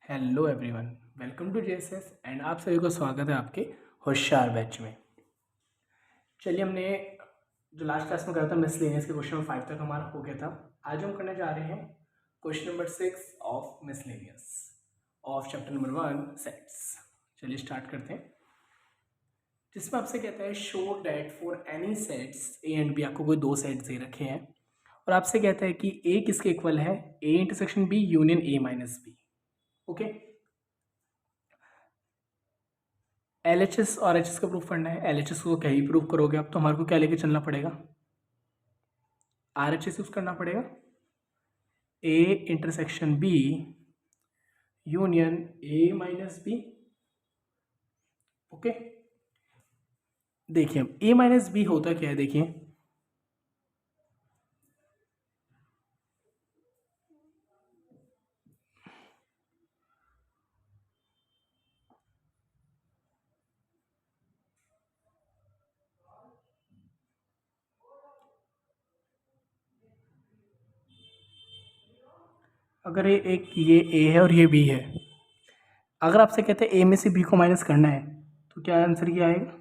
Hello everyone, welcome to JSS and आप सभी को स्वागत है आपके होशियार बैच में। चलिए, हमने जो लास्ट क्लास में करा था मिसलेनियस के क्वेश्चन नंबर 5 तक हमारा हो गया था। आज हम करने जा रहे हैं question number 6 of miscellaneous of chapter number 1 sets. चलिए स्टार्ट करते हैं, जिसमें आपसे कहता है show that for any sets A and B. आपको कोई दो सेट्स दे रखे हैं और आपसे कहता है कि ए किसके इक्वल है, A intersection B union A minus B. Okay, LHS और एचएस का प्रूफ करना है। एलएचएस को क्या ही प्रूफ करोगे आप, तो हमारे को क्या लेके चलना पड़ेगा, आरएचएस यूज करना पड़ेगा। A intersection B union A minus B. Okay, देखिए अब ए माइनस बी होता क्या है, देखिए अगर ये ए है और ये बी है, अगर आपसे कहते हैं ए में से बी को माइनस करना है तो क्या आंसर क्या आएगा।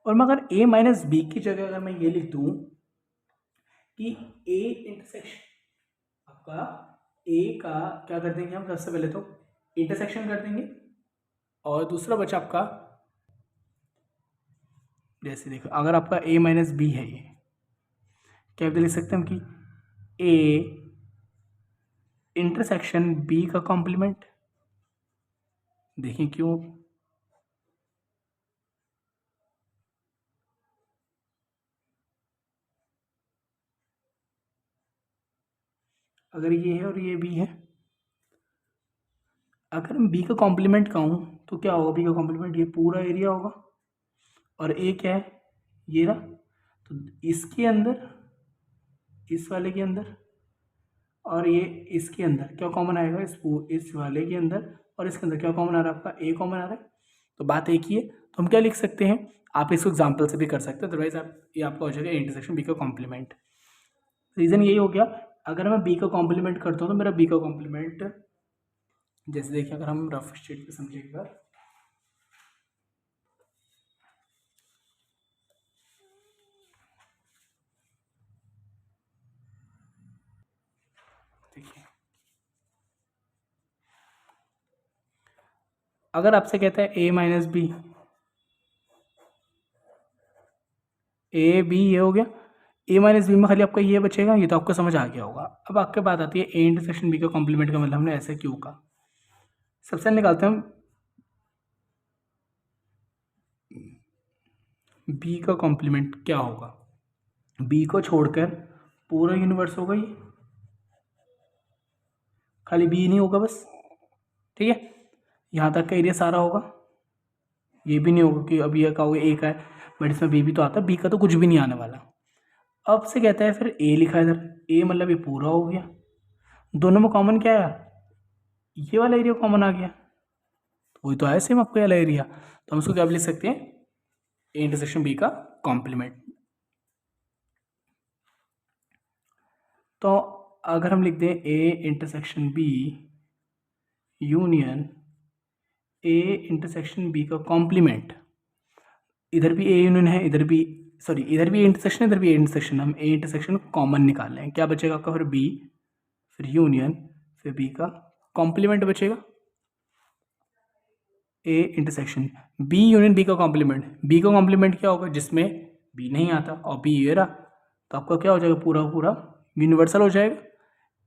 और मैं अगर ए माइनस बी की जगह अगर मैं ये लिख दूं कि ए इंटरसेक्शन आपका ए का क्या कर देंगे हम, सबसे पहले तो इंटरसेक्शन कर देंगे और दूसरा बचा आपका, जैसे देखो अगर आपका ए माइनस बी है, ये क्या लिख सकते हैं हम कि ए इंटरसेक्शन बी का कॉम्प्लीमेंट। देखिए क्यों, अगर ये है और ये बी है, अगर हम बी का कॉम्प्लीमेंट कहूँ तो क्या होगा, बी का कॉम्प्लीमेंट ये पूरा एरिया होगा और ए क्या है, ये रहा। तो इसके अंदर, इस वाले के अंदर और ये इसके अंदर क्या कॉमन आएगा, इस वाले के अंदर और इसके अंदर क्या कॉमन आ रहा है, आपका ए कॉमन आ रहा है। तो बात एक ही है, तो हम क्या लिख सकते हैं, आप इसको एग्जाम्पल से भी कर सकते हैं, अदरवाइज आप ये आपका हो जाएगा इंटरसेक्शन बी का कॉम्प्लीमेंट। रीज़न यही हो गया, अगर मैं बी का कॉम्प्लीमेंट करता हूँ तो मेरा बी का कॉम्प्लीमेंट, जैसे देखिए अगर हम रफ स्टेट पे समझे एक बार, देखिए अगर आपसे कहता है ए माइनस बी, ए बी ये हो गया, ए माइनस बी में खाली आपका ये बचेगा, ये तो आपको समझ आ गया होगा। अब आपके बात आती है ए इंटरसेक्शन बी का कॉम्प्लीमेंट का मतलब हमने ऐसे क्यों कहा। सबसे पहले निकालते हैं हम बी का कॉम्प्लीमेंट क्या होगा, बी को छोड़कर पूरा यूनिवर्स होगा, ये खाली बी नहीं होगा बस, ठीक है। यहाँ तक का एरिया सारा होगा, ये भी नहीं होगा कि अब ये कहोगे ए का है बट इसमें बी भी तो आता है, बी का तो कुछ भी नहीं आने वाला। अब से कहता है फिर ए लिखा है इधर, ए मतलब ये पूरा हो गया, दोनों में कॉमन क्या है, ये वाला एरिया कॉमन आ गया, तो वही तो है सेम आपको वाला एरिया। तो हम इसको क्या लिख सकते हैं, ए इंटरसेक्शन बी का कॉम्प्लीमेंट। तो अगर हम लिख दें A intersection B union A intersection B का कॉम्प्लीमेंट, इधर भी ए यूनियन है, इधर भी सॉरी इधर भी ए इंटरसेक्शन, इधर भी ए इंटरसेक्शन, हम ए इंटरसेक्शन कॉमन निकाल लें, क्या बचेगा आपका, फिर बी, फिर यूनियन, फिर बी का कॉम्प्लीमेंट बचेगा, A intersection B union B का कॉम्प्लीमेंट। बी का कॉम्प्लीमेंट क्या होगा, जिसमें बी नहीं आता और बी ये रहा, तो आपका क्या हो जाएगा, पूरा पूरा यूनिवर्सल हो जाएगा।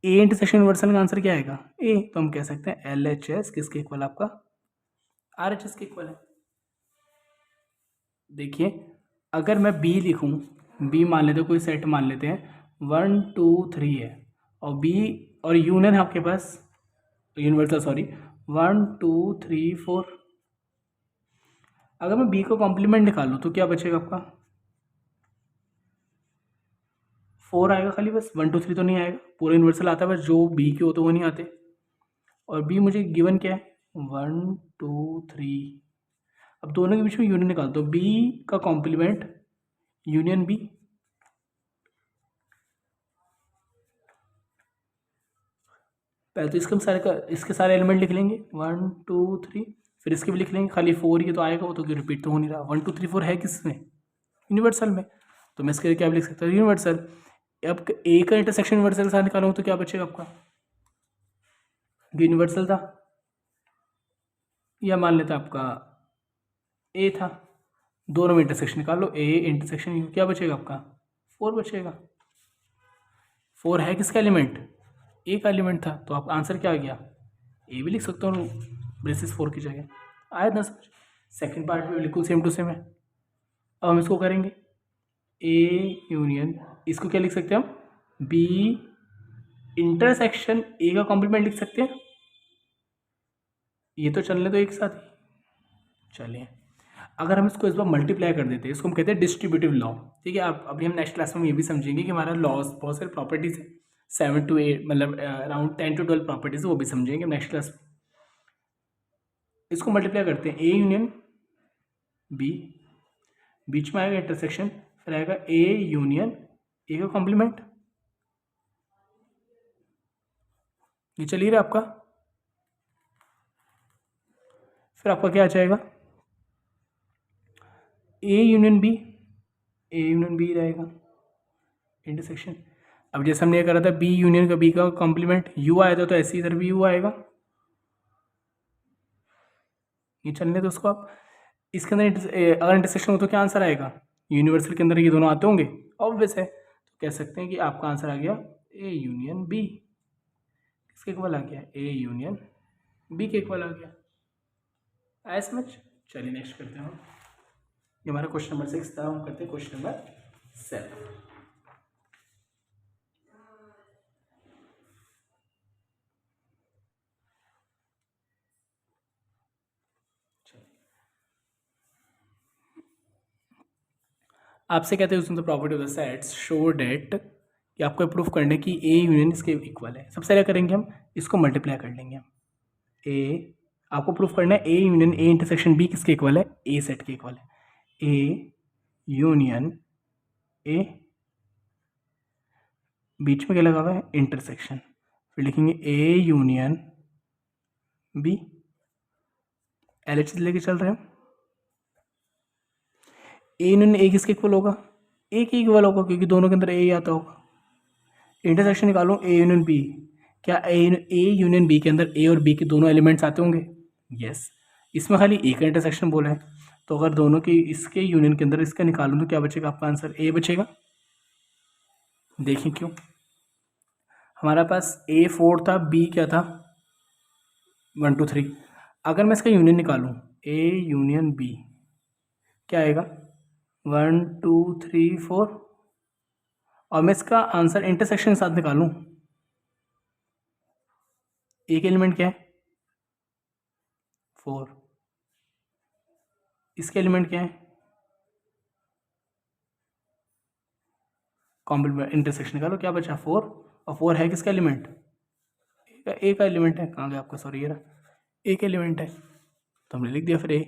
ए इंटरसेक्शन यूनिवर्सल का आंसर क्या आएगा, ए। तो हम कह सकते हैं एल एच एस किसके इक्वल, आपका आर एच एस के इक्वल है। देखिए अगर मैं बी लिखूं, बी मान लेते कोई सेट मान लेते हैं 1 2 3 है और बी और यूनियन है आपके पास, यूनिवर्सल सॉरी 1 2 3 4। अगर मैं बी को कॉम्प्लीमेंट निकालूँ तो क्या बचेगा आपका, 4 आएगा खाली, बस 1 2 3 तो नहीं आएगा, पूरा यूनिवर्सल आता है, बस जो बी के होते वो नहीं आते। और बी मुझे गिवन क्या है, 1 2 3। अब दोनों के बीच में यूनियन निकाल दो, बी का कॉम्प्लीमेंट यूनियन बी, पहले तो इसके सारे एलिमेंट लिख लेंगे 1 2 3, फिर इसके भी लिख लेंगे, खाली 4 ये तो आएगा, वो तो रिपीट तो हो नहीं रहा। 1 2 3 4 है किसमें? यूनिवर्सल में, तो मैं इसके लिए क्या लिख सकता हूँ? यूनिवर्सल। अब ए का इंटरसेक्शन यूनिवर्सल के साथ निकालूंगा तो क्या बचेगा आपका? यूनिवर्सल था, या मान लेता आपका ए था, दोनों में इंटरसेक्शन निकाल लो, ए इंटरसेक्शन यू, क्या बचेगा आपका? 4 बचेगा। 4 है किसका एलिमेंट? ए का एलिमेंट था, तो आपका आंसर क्या आ गया? ए भी लिख सकता हूँ ब्रेसिस 4 की जगह। आया ना समझ? सेकेंड पार्ट में बिल्कुल सेम टू सेम है। अब हम इसको करेंगे ए यूनियन, इसको क्या लिख सकते हैं हम? बी इंटरसेक्शन ए का कॉम्प्लीमेंट लिख सकते हैं। ये तो चलने दो एक साथ ही, चलिए अगर हम इसको इस बार मल्टीप्लाई कर देते हैं, इसको हम कहते हैं डिस्ट्रीब्यूटिव लॉ। ठीक है, आप अभी हम नेक्स्ट क्लास में ये भी समझेंगे कि हमारा लॉस बहुत सारे प्रॉपर्टीज है, 7 to 8 मतलब अराउंड 10 to 12 प्रॉपर्टीज, वो भी समझेंगे नेक्स्ट क्लास में। इसको मल्टीप्लाई करते हैं, ए यूनियन बी, बीच में आएगा इंटरसेक्शन, फिर आएगा ए यूनियन ए का कॉम्प्लीमेंट। ये चलिए रहा आपका, फिर आपका क्या आ जाएगा? A union B, A union B रहेगा इंटरसेक्शन। अब जैसे हमने ये करा था बी यूनियन का बी का कॉम्प्लीमेंट, यू आया था तो ऐसे इधर भी यू आएगा, ये चलने दो उसको आप। इसके अंदर अगर इंटरसेक्शन हो तो क्या आंसर आएगा? यूनिवर्सल के अंदर ये दोनों आते होंगे, ऑब्वियस है, तो कह सकते हैं कि आपका आंसर आ गया ए यूनियन बी। किसके इक्वल आ गया? ए यूनियन बी के इक्वल आ गया। आया समझ? चलिए नेक्स्ट करते हैं हम। ये हमारा क्वेश्चन नंबर 6 था, हम करते हैं क्वेश्चन नंबर 7। आपसे कहते हैं उसमें the property of the sets show that, कि आपको प्रूफ करने की ए यूनियन इसके इक्वल है। सबसे पहले करेंगे हम इसको मल्टीप्लाई कर लेंगे हम। ए आपको प्रूफ करना है A union A intersection B किसके इक्वल है? ए सेट के इक्वल है। ए यूनियन ए, बीच में क्या लगा हुआ है? इंटरसेक्शन, फिर लिखेंगे A union B, L H लेके चल रहे हैं। ए यूनियन ए किसके इक्वल होगा? ए के इक्वल होगा, क्योंकि दोनों के अंदर ए आता होगा। इंटरसेक्शन निकालो ए यूनियन बी, क्या ए यूनियन बी के अंदर ए और बी के दोनों एलिमेंट्स आते होंगे? यस। इसमें खाली ए का इंटरसेक्शन बोला है, तो अगर दोनों की इसके यूनियन के अंदर इसका निकालूं तो क्या बचेगा? आपका आंसर ए बचेगा। देखें क्यों, हमारा पास ए 4 था, बी क्या था? 1 2 3। अगर मैं इसका यूनियन निकालूं ए यूनियन बी, क्या आएगा? 1 2 3 4, और मैं इसका आंसर इंटरसेक्शन के साथ निकालूं, एक एलिमेंट क्या है? 4, इसके एलिमेंट क्या है? कॉम्प्लीमेंट, इंटरसेक्शन निकालो, क्या बचा? 4, और 4 है किसका एलिमेंट? ए का एलिमेंट है। कहाँ गया आपका? सॉरी, ये रहा, ए का एलिमेंट है, तो हमने लिख दिया फिर ए।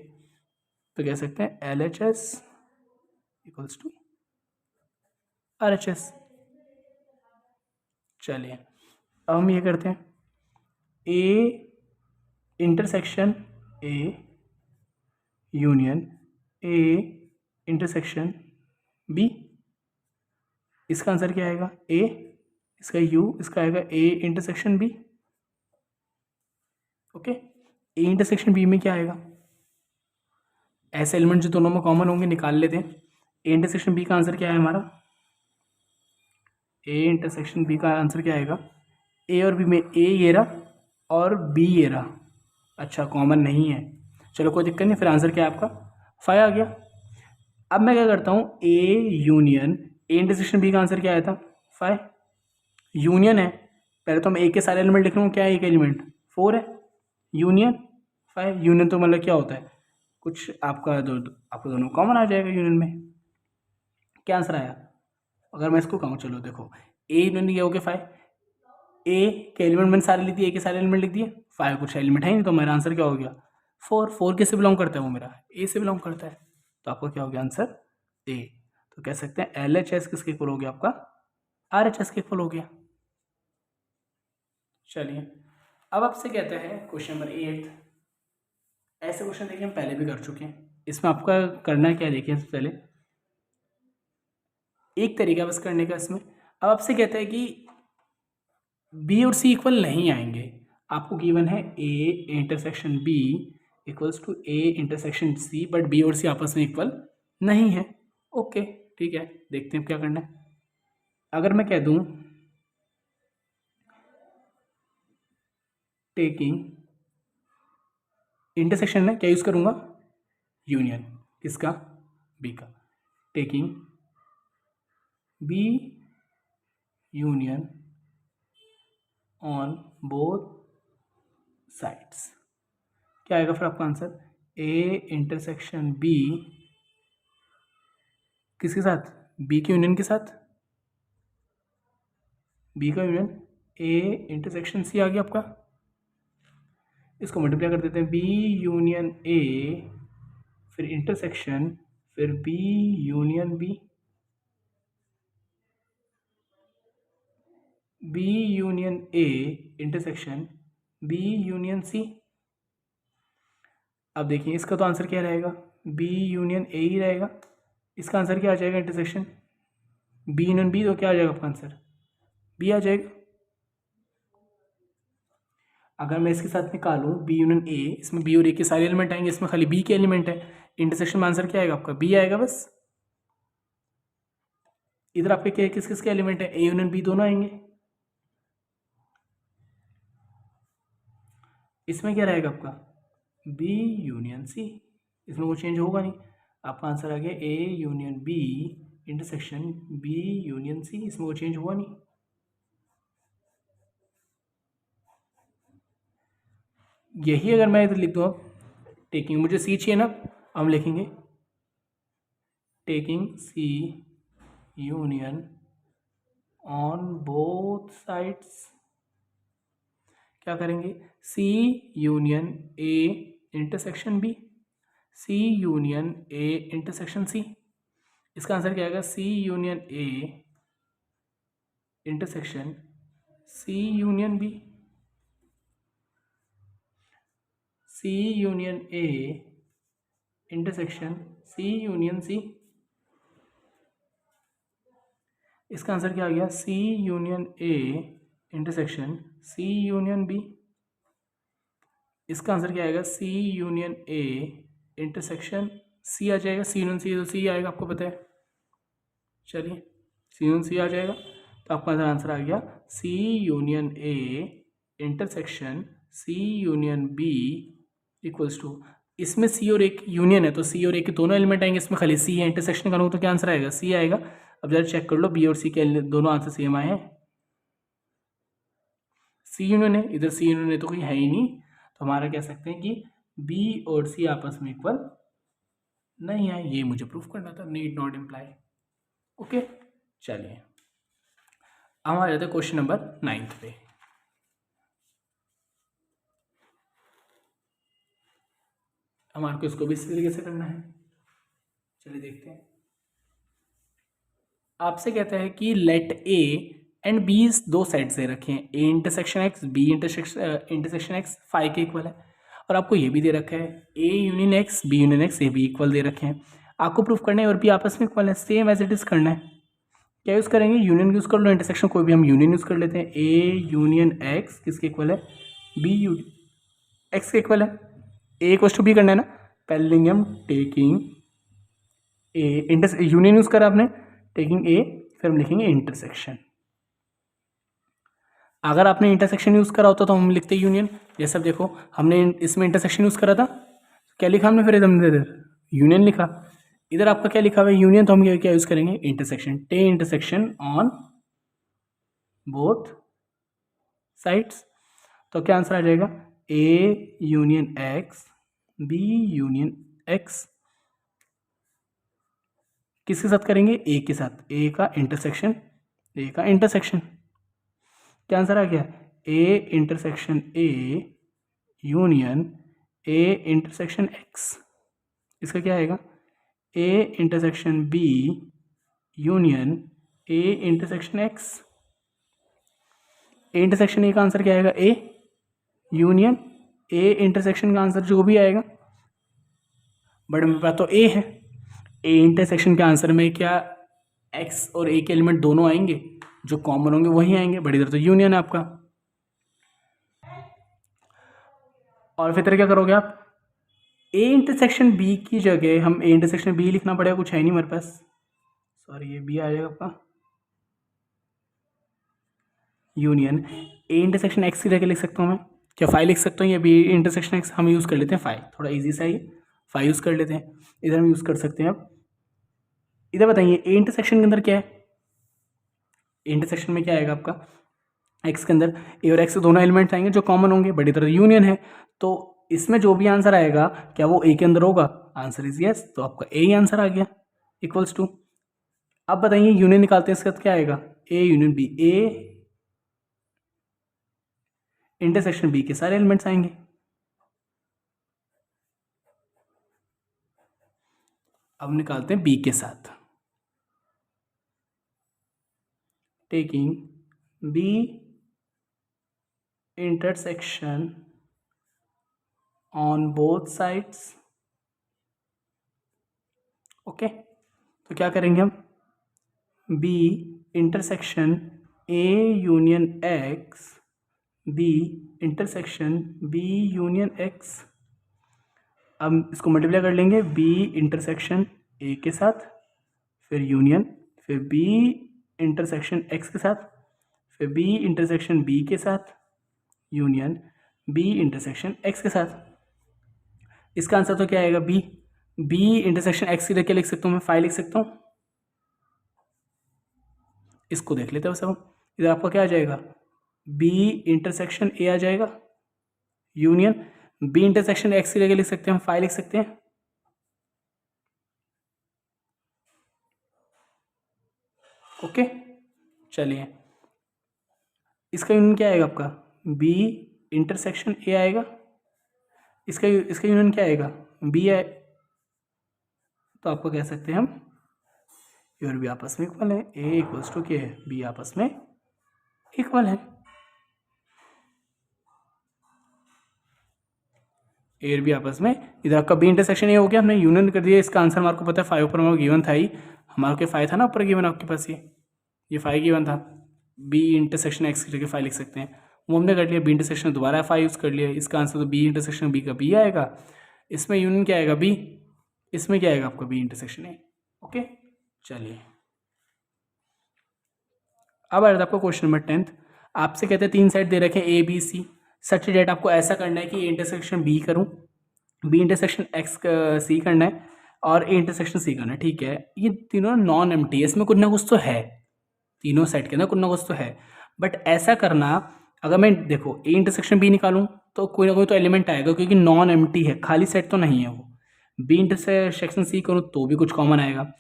तो कह सकते हैं L H S equals to R H S. चलिए अब हम ये करते हैं A intersection A union A intersection B, इसका आंसर क्या आएगा? ए, इसका यू, इसका आएगा A intersection B. Okay, A intersection B में क्या आएगा? ऐसे एलिमेंट जो दोनों में कॉमन होंगे निकाल लेते हैं। ए इंटरसेक्शन बी का आंसर क्या है हमारा? ए इंटरसेक्शन बी का आंसर क्या आएगा? ए और बी में ए ये रहा और बी ये रहा, अच्छा कॉमन नहीं है, चलो कोई दिक्कत नहीं, फिर आंसर क्या है आपका? 5 आ गया। अब मैं क्या करता हूँ, A union A intersection B का आंसर क्या आया था? 5। यूनियन है, पहले तो हम ए के सारे एलिमेंट लिख रहा हूँ, क्या है एक एलिमेंट? 4 है, यूनियन 5। यूनियन तो मतलब क्या होता है? कुछ आपका आपको दोनों कॉमन आ जाएगा यूनियन में। क्या आंसर आया? अगर मैं इसको कहूँ, चलो देखो, ए यूनियन ये हो गया 5, ए के एलिमेंट मैंने सारे लिख दिए, ए के सारे एलिमेंट लिख दिए, 5 कुछ एलिमेंट है नहीं, तो मेरा आंसर क्या हो गया? 4। 4 किससे बिलोंग करता है? वो मेरा ए से बिलोंग करता है, तो आपका क्या हो गया आंसर? ए। तो कह सकते हैं एल एच एस किसके इक्वल हो गया? आपका आर एच एस के इक्वल हो गया। चलिए अब आपसे कहता है क्वेश्चन नंबर 8। ऐसे क्वेश्चन देखिए हम पहले भी कर चुके हैं। इसमें आपका करना क्या है देखिए, सबसे पहले एक तरीका बस करने का इसमें। अब आपसे कहता है कि बी और सी इक्वल नहीं आएंगे। आपको गिवन है A intersection B equals to A intersection C, but B और सी आपस में इक्वल नहीं है। ओके ठीक है, देखते हैं क्या करना है। अगर मैं कह दूं टेकिंग इंटरसेक्शन में क्या यूज़ करूंगा, यूनियन, किसका, बी का। Taking B union on both sides, क्या आएगा फिर आपका आंसर, ए इंटरसेक्शन बी किसके साथ, बी के यूनियन के साथ, बी का यूनियन ए इंटरसेक्शन सी आ गया आपका। इसको मल्टीप्लाई कर देते हैं, बी यूनियन ए फिर इंटरसेक्शन फिर B union B, B union A intersection B union C. अब देखिए इसका तो आंसर क्या रहेगा, बी यूनियन ए ही रहेगा। इसका आंसर क्या आ जाएगा, इंटरसेक्शन बी यूनियन बी, तो क्या आ जाएगा आपका आंसर, बी आ जाएगा। अगर मैं इसके साथ निकालूं बी यूनियन ए, इसमें बी और ए के सारे एलिमेंट आएंगे, इसमें खाली बी के एलिमेंट है, इंटरसेक्शन में आंसर क्या आएगा आपका, बी आएगा बस। इधर आपके क्या किस किस के एलिमेंट है, ए यूनियन बी दोनों आएंगे। इसमें क्या रहेगा आपका, बी यूनियन सी, इसमें कोई चेंज होगा नहीं। आपका आंसर आ गया A union B intersection B union C, इसमें कोई चेंज हुआ नहीं। यही अगर मैं इधर लिख दूँ अब टेकिंग, मुझे सी चाहिए ना, हम लिखेंगे taking C union on both sides, क्या करेंगे, C union A intersection B, C union A intersection C. इसका आंसर क्या आएगा, C union A intersection C union B, C union A intersection C union C. इसका answer क्या आ गया, C union A intersection C union B. इसका answer क्या आएगा, सी यूनियन ए इंटरसेक्शन सी आ जाएगा, सी यूनियन सी तो सी आएगा, आपको पता है। चलिए सी यूनियन सी आ जाएगा, तो आपका आंसर आ गया C union A intersection C union B equals to, इसमें सी और एक यूनियन है तो सी और ए के दोनों एलिमेंट आएंगे, इसमें खाली सी है, इंटरसेक्शन करूँगा तो क्या आंसर आएगा, सी आएगा। अब जरा चेक कर लो बी और सी के दोनों आंसर सेम आए हैं, सी यूनियन है, इधर सी यूनियन है तो कोई है ही नहीं, तो हमारा कह सकते हैं कि बी और सी आपस में इक्वल नहीं है, ये मुझे प्रूफ करना था, नीड नॉट इम्प्लाई। ओके चलिए अब आ जाते हैं क्वेश्चन नंबर 9 पे। हमारे को इसको भी इसी तरीके से करना है, चलिए देखते हैं। आपसे कहता है कि लेट ए एंड बी दो साइड से रखे हैं, A intersection X B intersection X five के इक्वल है, और आपको ये भी दे रखा है A union X B union X ये भी इक्वल दे रखे हैं। आपको प्रूफ करना है और भी आपस में इक्वल है, सेम एज इट इज करना है। क्या यूज़ करेंगे, यूनियन यूज़ कर लो, इंटरसेक्शन कोई भी हम यूनियन यूज़ कर लेते हैं। ए यूनियन एक्स किसके इक्वल है, बी यू एक्स के इक्वल है, ए इक्वल टू बी करना है ना। पहले लेंगे हम टेकिंग ए यूनियन यूज़ करा आपने, टेकिंग ए फिर हम लिखेंगे इंटरसेक्शन। अगर आपने इंटरसेक्शन यूज़ करा होता तो हम लिखते यूनियन। जैसे अब देखो हमने इसमें इंटरसेक्शन यूज़ करा था, क्या लिखा हमने, फिर हमने इधर यूनियन लिखा। इधर आपका क्या लिखा हुआ है, यूनियन, तो हम क्या यूज़ करेंगे, इंटरसेक्शन, टे इंटरसेक्शन ऑन बोथ साइड्स। तो क्या आंसर आ जाएगा, A union X B union X, किसके साथ करेंगे, ए के साथ, ए का इंटरसेक्शन, ए का इंटरसेक्शन। क्या आंसर आ गया, A intersection A union A intersection X. इसका क्या आएगा, A intersection B union A intersection X. A intersection A का आंसर क्या आएगा, ए यूनियन ए इंटरसेक्शन का आंसर जो भी आएगा, बट मेरे पास तो ए है। ए इंटरसेक्शन के आंसर में क्या एक्स और ए के एलिमेंट दोनों आएंगे, जो कॉमन होंगे वही आएंगे, बट इधर तो यूनियन है आपका। और फिर क्या करोगे आप, ए इंटरसेक्शन बी की जगह हम ए इंटरसेक्शन बी लिखना पड़ेगा, कुछ है नहीं मेरे पास, सॉरी ये बी आ जाएगा आपका। यूनियन ए इंटरसेक्शन एक्स की जगह लिख सकता हूँ मैं, क्या फाइव लिख सकता हूँ, या बी इंटरसेक्शन एक्स हम यूज़ कर लेते हैं फाइव, थोड़ा इजी सा ही फाइव यूज़ कर लेते हैं, इधर हम यूज़ कर सकते हैं। अब इधर बताइए ए इंटरसेक्शन के अंदर क्या है, ए इंटरसेक्शन में क्या आएगा आपका, एक्स के अंदर ए और एक्स दोनों एलिमेंट्स आएंगे जो कॉमन होंगे, बट इधर यूनियन है, तो इसमें जो भी आंसर आएगा क्या वो ए के अंदर होगा, आंसर इज यस, तो आपका ए ही आंसर आ गया इक्वल्स टू। अब बताइए यूनियन निकालते हैं, इसके बाद क्या आएगा, A union B, A intersection B के सारे एलिमेंट्स आएंगे। अब निकालते हैं बी के साथ, taking B intersection on both sides. Okay, तो क्या करेंगे हम, B intersection A union X, B intersection B union X. अब इसको मल्टीप्लाई कर लेंगे, बी इंटरसेक्शन ए के साथ, फिर यूनियन, फिर बी इंटरसेक्शन एक्स के साथ, फिर बी इंटरसेक्शन बी के साथ, यूनियन बी इंटरसेक्शन एक्स के साथ। इसका आंसर तो क्या आएगा, बी, बी इंटरसेक्शन एक्स की जगह लिख सकता हूँ मैं, फाइव लिख सकता हूँ। इसको देख लेते हैं सब, इधर आपका क्या आ जाएगा, बी इंटरसेक्शन ए आ जाएगा, यूनियन बी इंटरसेक्शन एक्स की जगह लिख सकते हैं हम, फाइव लिख सकते हैं। ओके, चलिए इसका यूनियन क्या आएगा आपका, बी इंटरसेक्शन ए आएगा, इसका यूनियन क्या आएगा, बी है, तो आपको कह सकते हैं हम ए और बी आपस में इक्वल है, ए इक्वल्स टू क्या है, बी आपस में इक्वल है, ए और बी आपस में, इधर आपका बी इंटरसेक्शन ए हो गया, हमने यूनियन कर दिया, इसका आंसर हमारे को पता है, फाइव ऊपर हमारा गिवन था ही, हमारे के फाइव था ना ऊपर गिवन आपके पास, ये फाइव गिवन था, बी इंटरसेक्शन एक्स की जगह फाइव लिख सकते हैं, वो हमने कर लिया, बी इंटरसेक्शन दोबारा फाइव यूज़ कर लिया, इसका आंसर तो बी इंटरसेक्शन बी का बी आएगा, इसमें यूनियन क्या आएगा, बी, इसमें क्या आएगा आपका बी इंटरसेक्शन ए। ओके, चलिए अब आ जाता है आपको क्वेश्चन नंबर 10th। आपसे कहते हैं तीन साइड दे रखे A B C, such date आपको ऐसा करना है कि ए इंटरसेक्शन बी करूँ, बी इंटरसेक्शन एक्स सी करना है, और ए इंटरसेक्शन सी करना है, ठीक है। ये तीनों नॉन एम्प्टी है, इसमें कुछ ना कुछ तो है, तीनों साइड के अंदर कुछ ना कुछ तो है, बट ऐसा करना, अगर मैं देखो ए इंटरसेक्शन बी निकालूं तो कोई ना कोई तो एलिमेंट आएगा, क्योंकि नॉन एम्प्टी है, खाली सेट तो नहीं है वो। बी इंटरसेक्शन सी करूँ तो भी कुछ कॉमन आएगा,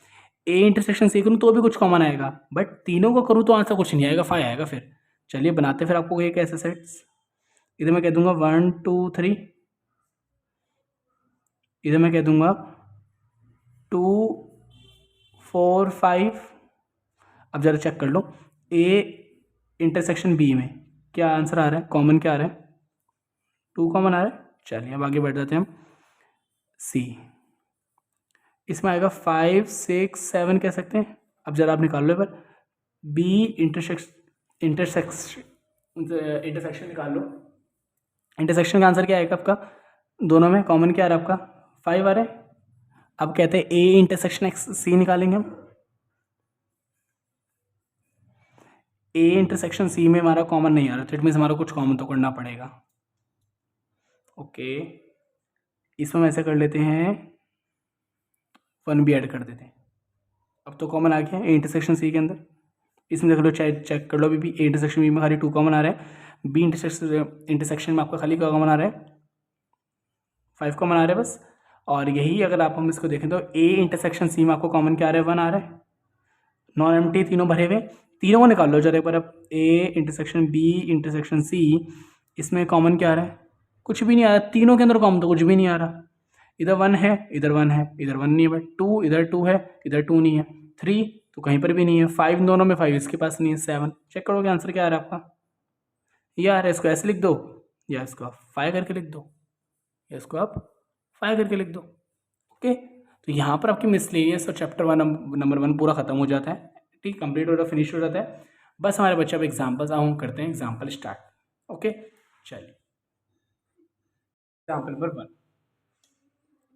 ए इंटरसेक्शन सी करूँ तो भी कुछ कॉमन आएगा, बट तीनों को करूँ तो आंसर कुछ नहीं आएगा, फाइव आएगा। फिर चलिए बनाते फिर आपको एक ऐसे सेट्स, इधर मैं कह दूंगा 1 2 3, इधर मैं कह दूंगा 2 4 5। अब जरा चेक कर लो ए इंटरसेक्शन बी में क्या आंसर आ रहा है, कॉमन क्या आ रहा है, 2 कॉमन आ रहा है। चलिए अब आगे बढ़ जाते हैं हम, सी, इसमें आएगा 5 6 7 कह सकते हैं। अब जरा आप निकाल लो एक बार, बी इंटरसेक्शन निकाल लो, इंटरसेक्शन का आंसर क्या आएगा आपका, दोनों में कॉमन क्या आ रहा है आपका, 5 आ रहा है। अब कहते हैं ए इंटरसेक्शन एक्स सी निकालेंगे हम, ए इंटरसेक्शन सी में हमारा कॉमन नहीं आ रहा, तो इट मीन्स हमारा कुछ कॉमन तो करना पड़ेगा। ओके, इसमें हम ऐसे कर लेते हैं, 1 भी ऐड कर देते हैं। अब तो कॉमन आ गया ए इंटरसेक्शन सी के अंदर, इसमें देख लो, चाहे चेक कर लो, अभी भी ए इंटरसेक्शन बी में खाली 2 कॉमन आ रहा है, बी इंटरसेक्शन में आपका खाली क्या कॉमन आ रहा है, 5 कॉमन आ रहा है बस। और यही अगर आप हम इसको देखें तो ए इंटरसेक्शन सी में आपको कॉमन क्या आ रहा है, 1 आ रहा है, नॉन एम्प्टी तीनों भरे हुए, तीनों को निकाल लो जरा एक बार। अब A intersection B intersection C, इसमें कॉमन क्या आ रहा है, कुछ भी नहीं आ रहा, तीनों के अंदर कॉमन तो कुछ भी नहीं आ रहा, इधर 1 है, इधर 1 है, इधर 1 नहीं है, बट 2 इधर 2 है, इधर 2 नहीं है, 3 तो कहीं पर भी नहीं है, 5 दोनों में 5 इसके पास नहीं है, 7 चेक करोगे आंसर क्या आ रहा है आपका, ये आ रहा है, इसको ऐसे लिख दो, या इसको आप 5 करके लिख दो, या इसको आप 5 करके लिख दो। ओके, तो यहाँ पर आपकी मिसलेनियस और चैप्टर 1 नंबर 1 पूरा खत्म हो जाता है। ठीक, कंप्लीट हो जाता है, फिनिश हो जाता है। बस हमारे बच्चे अब एग्जाम्पल्स हम करते हैं, एग्जाम्पल स्टार्ट। ओके, चलिए एग्जाम्पल नंबर 1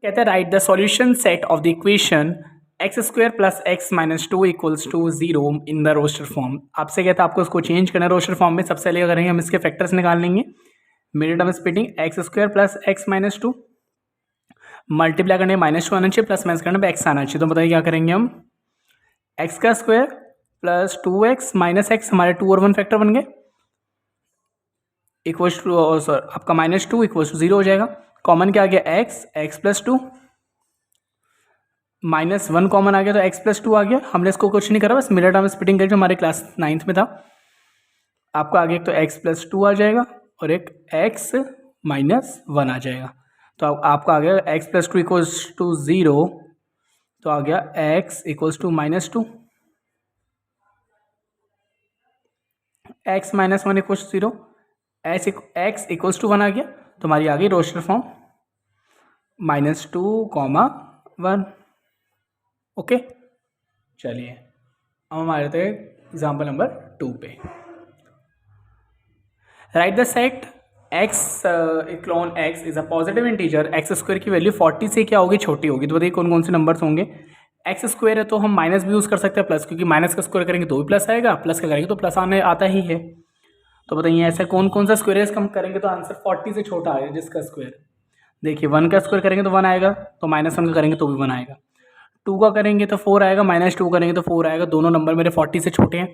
कहते हैं write the solution set of the equation X square plus X minus 2 equals to 0 in the roster form. आपसे कहता है आपको इसको चेंज करना है रोस्टर फॉर्म में। सबसे पहले करेंगे हम इसके फैक्टर्स निकाल लेंगे। Middle term splitting x square plus X minus 2 multiply करने माइनस 2 आना चाहिए, प्लस माइनस करने में एक्स आना चाहिए। तो बताइए क्या करेंगे हम, एक्स का square plus 2x minus x, हमारे 2 और 1 फैक्टर बन गए, इक्वल्स टू सॉरी आपका माइनस 2 इक्वल्स टू 0 हो जाएगा। कॉमन क्या आ गया, एक्स प्लस 2 माइनस 1 कॉमन आ गया, तो एक्स प्लस 2 आ गया। हमने इसको कुछ नहीं करा, बस मिडिल टर्म स्प्लिटिंग कर जो हमारे क्लास 9th में था। आपका आगे एक तो एक्स प्लस 2 आ जाएगा और एक एक्स माइनस 1 आ जाएगा। तो आपका आ गया एक्स प्लस 2 इक्वल्स टू 0, तो आ गया X equals to minus 2, X minus 1 equals to 0, X equals to 1 आ गया। तो हमारी आ गई roster form minus 2 comma 1। Okay, चलिए अब हम आ जाते हैं एग्जाम्पल नंबर 2 पे। Right the set x colon x is a positive integer, x square की वैल्यू 40 से क्या होगी, छोटी होगी। तो बताइए कौन कौन से नंबर्स होंगे। एक्स स्क्वायर है तो हम माइनस भी यूज़ कर सकते हैं प्लस, क्योंकि माइनस का स्क्वायर करेंगे तो भी प्लस आएगा, प्लस का करेंगे तो प्लस आने आता ही है। तो बताइए ऐसा कौन कौन सा स्क्वायर है इसका हम करेंगे तो आंसर 40 से छोटा आएगा जिसका स्क्वायर। देखिए 1 का स्क्वायर करेंगे तो 1 आएगा, तो माइनस 1 का करेंगे तो भी 1 आएगा। 2 का करेंगे तो 4 आएगा, माइनस 2 करेंगे तो 4 आएगा। दोनों नंबर मेरे 40 से छोटे हैं।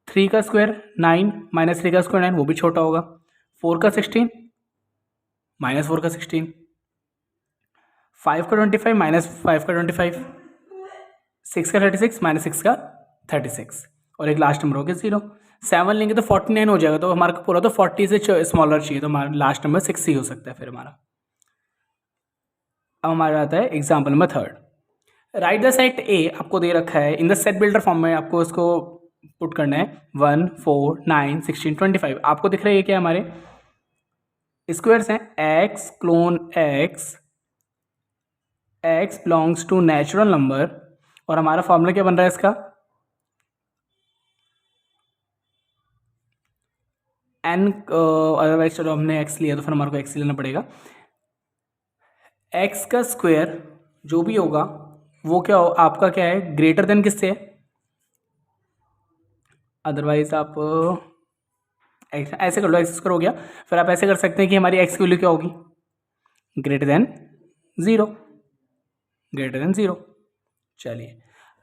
3 का स्क्वायर 9, माइनस 3 का स्क्वायर 9, वो भी छोटा होगा। 4 का 16, माइनस 4 का 16, 5 का 25, माइनस 5 का 25, 6 का 36, माइनस 6 का 36, और एक लास्ट नंबर हो गया 0। 7 लेंगे तो 49 हो जाएगा, तो हमारा पूरा तो 40 से स्मॉलर चाहिए, तो हमारा लास्ट नंबर 6 ही हो सकता है फिर हमारा। अब हमारा आता है example number 3। Right the set ए आपको दे रखा है in the set builder form में, आपको इसको पुट करना है 1 4 9 16 25। आपको दिख रहा है ये क्या हमारे स्क्वायर्स हैं, X colon X, X belongs to natural number, और हमारा फॉर्मूला क्या बन रहा है इसका, एन, अदरवाइज चलो हमने एक्स लिया तो फिर हमारे को एक्स लेना पड़ेगा। एक्स का स्क्वायर जो भी होगा वो क्या हो, आपका क्या है, ग्रेटर देन किससे है, अदरवाइज आप ऐसे कर लो, एक्स स्क्वायर हो गया। फिर आप ऐसे कर सकते हैं कि हमारी एक्स की वैल्यू क्या होगी, ग्रेटर देन 0, ग्रेटर देन 0। चलिए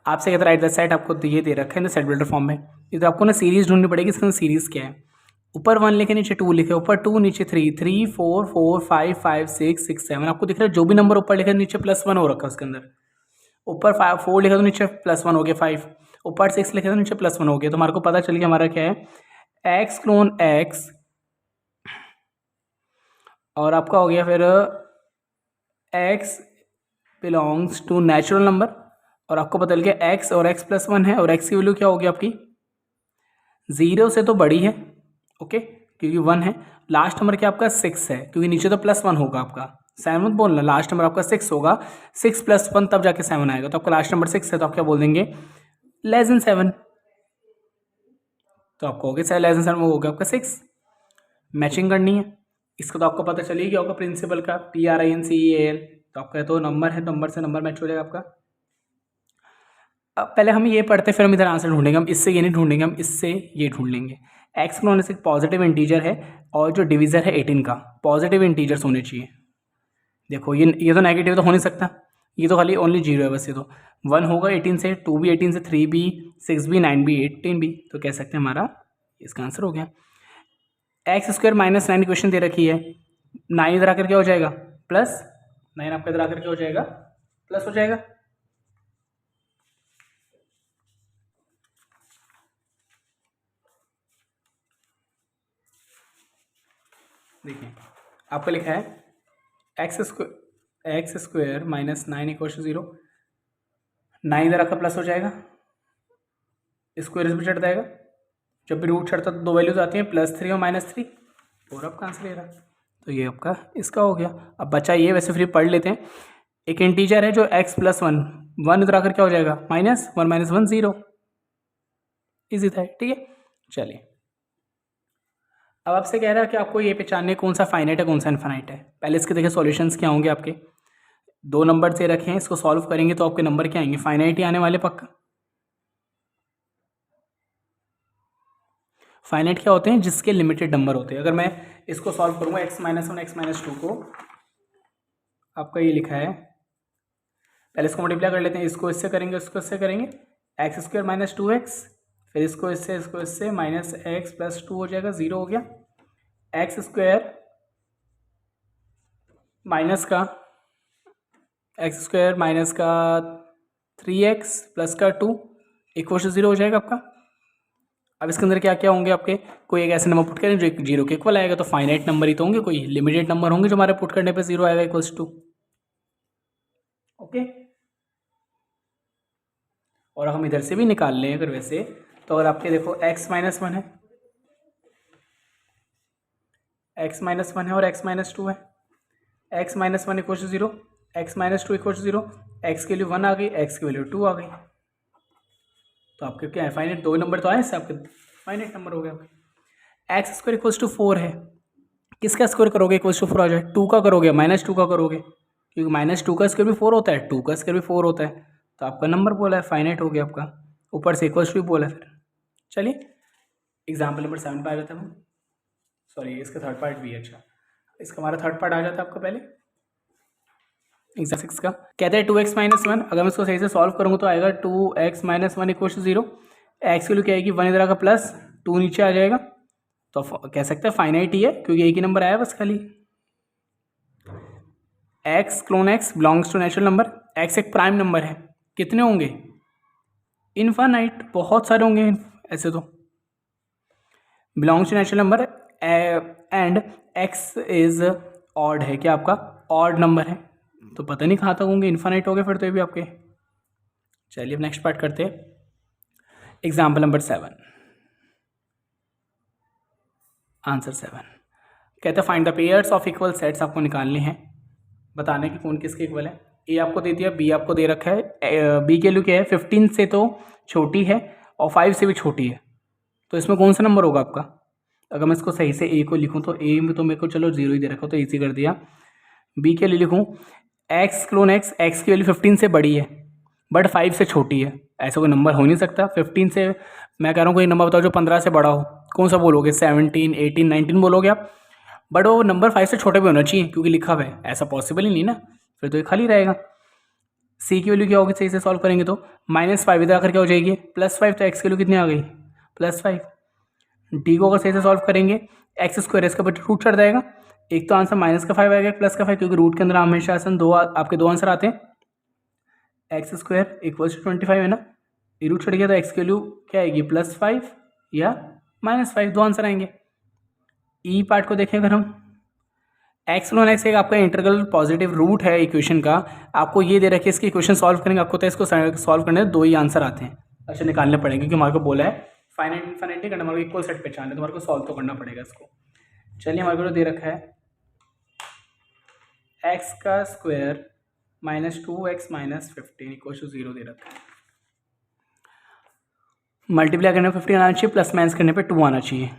आपसे कहता है राइट द सेट, आपको ये दे रखा है ना सेट बिल्डर फॉर्म में। ये तो आपको ना सीरीज ढूंढनी पड़ेगी, इसका सीरीज क्या है। ऊपर 1 लिखे नीचे 2 लिखे, ऊपर 2 नीचे 3, 3 4 4 5 5 6 6 7। आपको दिख रहा है जो भी नंबर ऊपर लिखा है नीचे +1 हो रखा है उसके अंदर। ऊपर 4 लिखा तो नीचे +1 हो गया 5, ऊपर 6 लिखा तो नीचे +1 हो गया। तो हमारे को पता चल गया हमारा क्या है, एक्स क्लोन एक्स, और आपका हो गया फिर X belongs to natural number, और आपको पता चल गया एक्स और एक्स +1 है, और एक्स की वैल्यू क्या होगी आपकी 0 से तो बड़ी है, ओके, क्योंकि 1 है। लास्ट नंबर क्या आपका 6 है, क्योंकि नीचे तो +1 होगा आपका, 7 मत बोलना, लास्ट नंबर आपका 6 होगा, 6 + 1 तब जाके 7 आएगा। तो आपका लास्ट नंबर 6 है, तो आप क्या बोल देंगे, लेस देन 7। तो आपको हो गया लेस देन 7, वो हो गया आपका 6। मैचिंग करनी है इसको, तो आपको पता चलेगी आपका प्रिंसिपल का PRINCEAL, तो आपका तो नंबर है, नंबर से नंबर मैच हो जाएगा आपका। अब पहले हम ये पढ़ते फिर हम इधर आंसर ढूंढेंगे, हम इससे ये नहीं ढूंढेंगे, हम इससे ये ढूंढ लेंगे। एक्स क्लोन एक पॉजिटिव इंटीजर है, और जो डिविजर है 18 का, पॉजिटिव इंटीजर्स होने चाहिए। देखो ये तो नेगेटिव तो हो नहीं सकता, ये तो खाली ओनली 0 है बस। ये तो 1 होगा 18 से, 2 भी 18 से, 3 भी, 6 भी, 9 भी, 18 भी, तो कह सकते हैं हमारा इसका आंसर हो गया। एक्स स्क्वायर माइनस 9 क्वेश्चन दे रखी है, 9 इधर आकर क्या हो जाएगा, +9 आपका इधर आकर क्या हो जाएगा, प्लस हो जाएगा। देखिए आपको लिखा है X square minus 9 equal to 0, 9 इधर आकर प्लस हो जाएगा, स्क्वायर भी चढ़ जाएगा, जब भी रूट चढ़ता तो 2 वैल्यूज आती हैं +3 और -3, 4 आपका आंसर ये रहा। तो ये आपका इसका हो गया। अब बचा ये, वैसे फिर पढ़ लेते हैं। एक इंटीजर है जो x प्लस 1 इधर आकर क्या हो जाएगा, -1 - 1 0। इजी था, ठीक है। चलिए अब आपसे कह रहा है कि आपको ये पहचानने कौन सा फाइनाइट है कौन सा इनफाइनाइट है। पहले इसके देखिए सॉल्यूशंस क्या होंगे आपके। 2 नंबर से रखे हैं, इसको सॉल्व करेंगे तो आपके नंबर क्या आएंगे, फाइनाइट ही आने वाले पक्का। फाइनाइट क्या होते हैं, जिसके लिमिटेड नंबर होते हैं। अगर मैं इसको सॉल्व करूंगा x - 1 x - 2 को, आपका ये लिखा है, पहले इसको मल्टीप्लाई कर लेते हैं। इसको इससे करेंगे, उसको इससे करेंगे, x² - 2x, फिर इसको इससे -x + 2 हो जाएगा, 0 हो गया। x² माइनस का 3x प्लस का 2 इक्वल 0 हो जाएगा आपका। अब इसके अंदर क्या क्या होंगे आपके, कोई एक ऐसे नंबर पुट करें जो 0 के इक्वल आएगा, तो फाइनाइट नंबर ही तो होंगे, कोई लिमिटेड नंबर होंगे जो हमारे पुट करने पे 0 आएगा इक्वल्स 2। ओके, और हम इधर से भी निकाल लें अगर वैसे, तो अगर आपके देखो x - 1 है, x - 1 है और x - 2 है, x - 1 equal 0, x - 2 equal 0, x की वैल्यू 1 आ गई, x की वैल्यू 2 आ गई। तो आपके क्या है, फाइनाइट 2 नंबर तो आए, इससे आपके फाइनाइट नंबर हो गया आपके। x² इक्वल्स टू 4 है, किसका स्क्वायर करोगे इक्वल्स टू 4 आ जाए, 2 का करोगे -2 का करोगे, क्योंकि -2 का स्क्वायर भी 4 होता है, 2 का स्क्वायर भी 4 होता है, तो आपका नंबर बोला है, फाइनाइट हो गया आपका। ऊपर से इक्वल्स टू भी बोला है। फिर चलिए एग्जाम्पल नंबर 7 पे आ जाता है हम, सॉरी इसका थर्ड पार्ट भी है। अच्छा, इसका हमारा थर्ड पार्ट आ जाता है आपका पहले एग्जाम 6 का। कहते हैं 2x - 1, अगर मैं इसको सही से सॉल्व करूँगा तो आएगा 2x - 1 इक्वल 0, एक्स की वैल्यू क्या आएगी 1 इधर का प्लस 2 नीचे आ जाएगा, तो कह सकते हैं फाइनाइट ही है, क्योंकि एक ही नंबर आया बस खाली। x colon x belongs to natural number, x एक प्राइम नंबर है, कितने होंगे, इनफाइनाइट, बहुत सारे होंगे ऐसे तो। Belongs to natural number and x is odd है, क्या आपका ऑड नंबर है, तो पता नहीं कहाँ तक होंगे, इनफाइनाइट हो गए फिर तो ये भी आपके। चलिए अब नेक्स्ट पार्ट करते हैं, एग्जाम्पल नंबर 7, आंसर 7। कहते हैं find the pairs of equal sets, आपको निकालने हैं, बताने कि कौन किसके इक्वल है। ए आपको दे दिया, बी आपको दे रखा है, बी की वैल्यू क्या है 15 से तो छोटी है और 5 से भी छोटी है, तो इसमें कौन सा नंबर होगा आपका। अगर मैं इसको सही से ए को लिखूँ तो ए में तो मेरे को चलो 0 ही दे रखा, तो इजी कर दिया। बी के लिए लिखूँ एक्स क्लोन एक्स, एक्स की वैल्यू 15 से बड़ी है बट 5 से छोटी है, ऐसा कोई नंबर हो नहीं सकता। 15 से मैं कह रहा हूँ कोई नंबर बताओ जो 15 से बड़ा हो, कौन सा बोलोगे, 17, 18, 19 बोलोगे आप, बट वो नंबर 5 से छोटे भी होना चाहिए क्योंकि लिखा हुआ है, ऐसा पॉसिबल ही नहीं ना, फिर तो ये खाली रहेगा। सी की वैल्यू क्या होगी, सही से सॉल्व करेंगे तो -5 इधर आकर क्या हो जाएगी +5, तो एक्स की वैल्यू कितनी आ गई +5। डी को अगर सही से सॉल्व करेंगे x² इसका बट रूट चढ़ जाएगा, एक तो आंसर -5 आएगा +5, क्योंकि रूट के अंदर हमेशा आपके 2 आंसर आते हैं, x² इक्वल 25 है ना, ये रूट चढ़ गया तो एक्स की वैल्यू क्या आएगी +5 या -5, 2 आंसर आएंगे। ई पार्ट को देखें अगर हम, एक्स क्लोन एक्स एक आपका इंटीग्रल पॉजिटिव रूट है इक्वेशन का, आपको ये दे रखे इसकी इक्वेशन सॉल्व करेंगे, आपको तो इसको सॉल्व करने 2 ही आंसर आते हैं, अच्छा निकालने पड़ेंगे क्योंकि हमारे को बोला है फाइनाइट इनफाइनाइट नहीं करना, हमारे को इक्वल सेट पहचान है, तो हमारे को सॉल्व तो करना पड़ेगा इसको। चलिए हमारे को दे रखा है x² - 2x - 15 इक्वल टू 0 दे रखा है, मल्टीप्लाई करने पे 15 आना चाहिए, प्लस माइनस करने पे 2 आना चाहिए,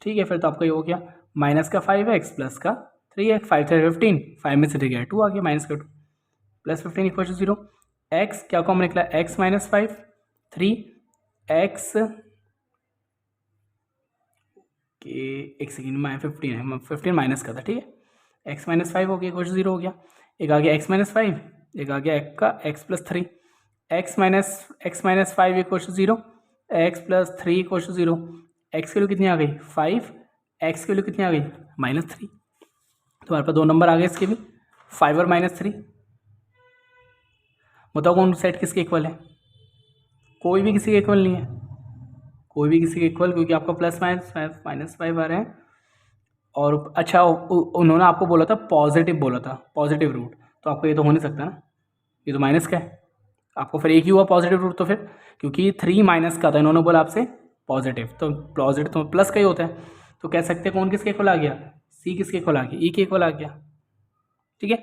ठीक है। फिर तो आपका ये हो गया -5x प्लस का 3x, 5 से 15, 5 में से रह गया 2 आ गया, -2 प्लस 15 इक्वल टू 0। x क्या कॉमन निकला, x - 5, 3x के एक सेकेंड में 15 है, 15 माइनस का था, ठीक है, x - 5 हो गया इक्वल टू 0 हो गया, एक आ गया x - 5, एक आ गया एक का x + 3, x - 5 equal to 0, x + 3 equal to 0, x की वैल्यू कितनी आ गई 5, x की वैल्यू कितनी आ गई -3, तो हमारे पास 2 नंबर आ गए इसके भी, 5 और -3। बताओ कौन सेट किसके इक्वल है, कोई भी किसी के इक्वल नहीं है, कोई भी किसी के इक्वल, क्योंकि आपका +-5 आ रहे हैं, और अच्छा उन्होंने आपको बोला था पॉजिटिव, बोला था पॉजिटिव रूट, तो आपको ये तो हो नहीं सकता ना, ये तो माइनस का है, आपको फिर एक ही हुआ पॉजिटिव रूट, तो फिर क्योंकि 3 माइनस का था, इन्होंने बोला आपसे पॉजिटिव, तो पॉजिटिव तो प्लस का ही होता है, तो कह सकते हैं कौन किसके इक्वल आ गया, सी किसके इक्वल आ गया, ई के इक्वल आ गया। ठीक है,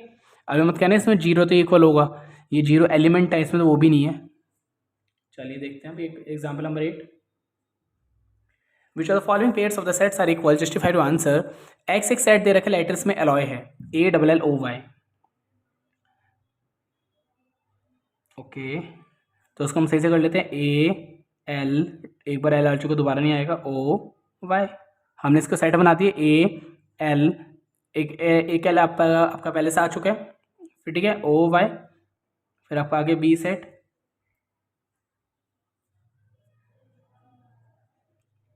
अभी मत कहना इसमें जीरो तो इक्वल होगा, ये जीरो एलिमेंट है इसमें तो वो भी नहीं है। चलिए देखते हैं अभी example number 8। Which are the following pairs of the sets are equal, justify to answer. X एक सेट दे रखे लेटर्स में एलॉय है, ALLOY। ओके, तो उसको हम सही से कर लेते हैं, AL, एक बार एल आ चुका दोबारा नहीं आएगा, OY। हमने इसका सेट बना दिया AL, एक एल आपका पहले से आ चुका है, फिर ठीक है OY, फिर आपका आगे B सेट,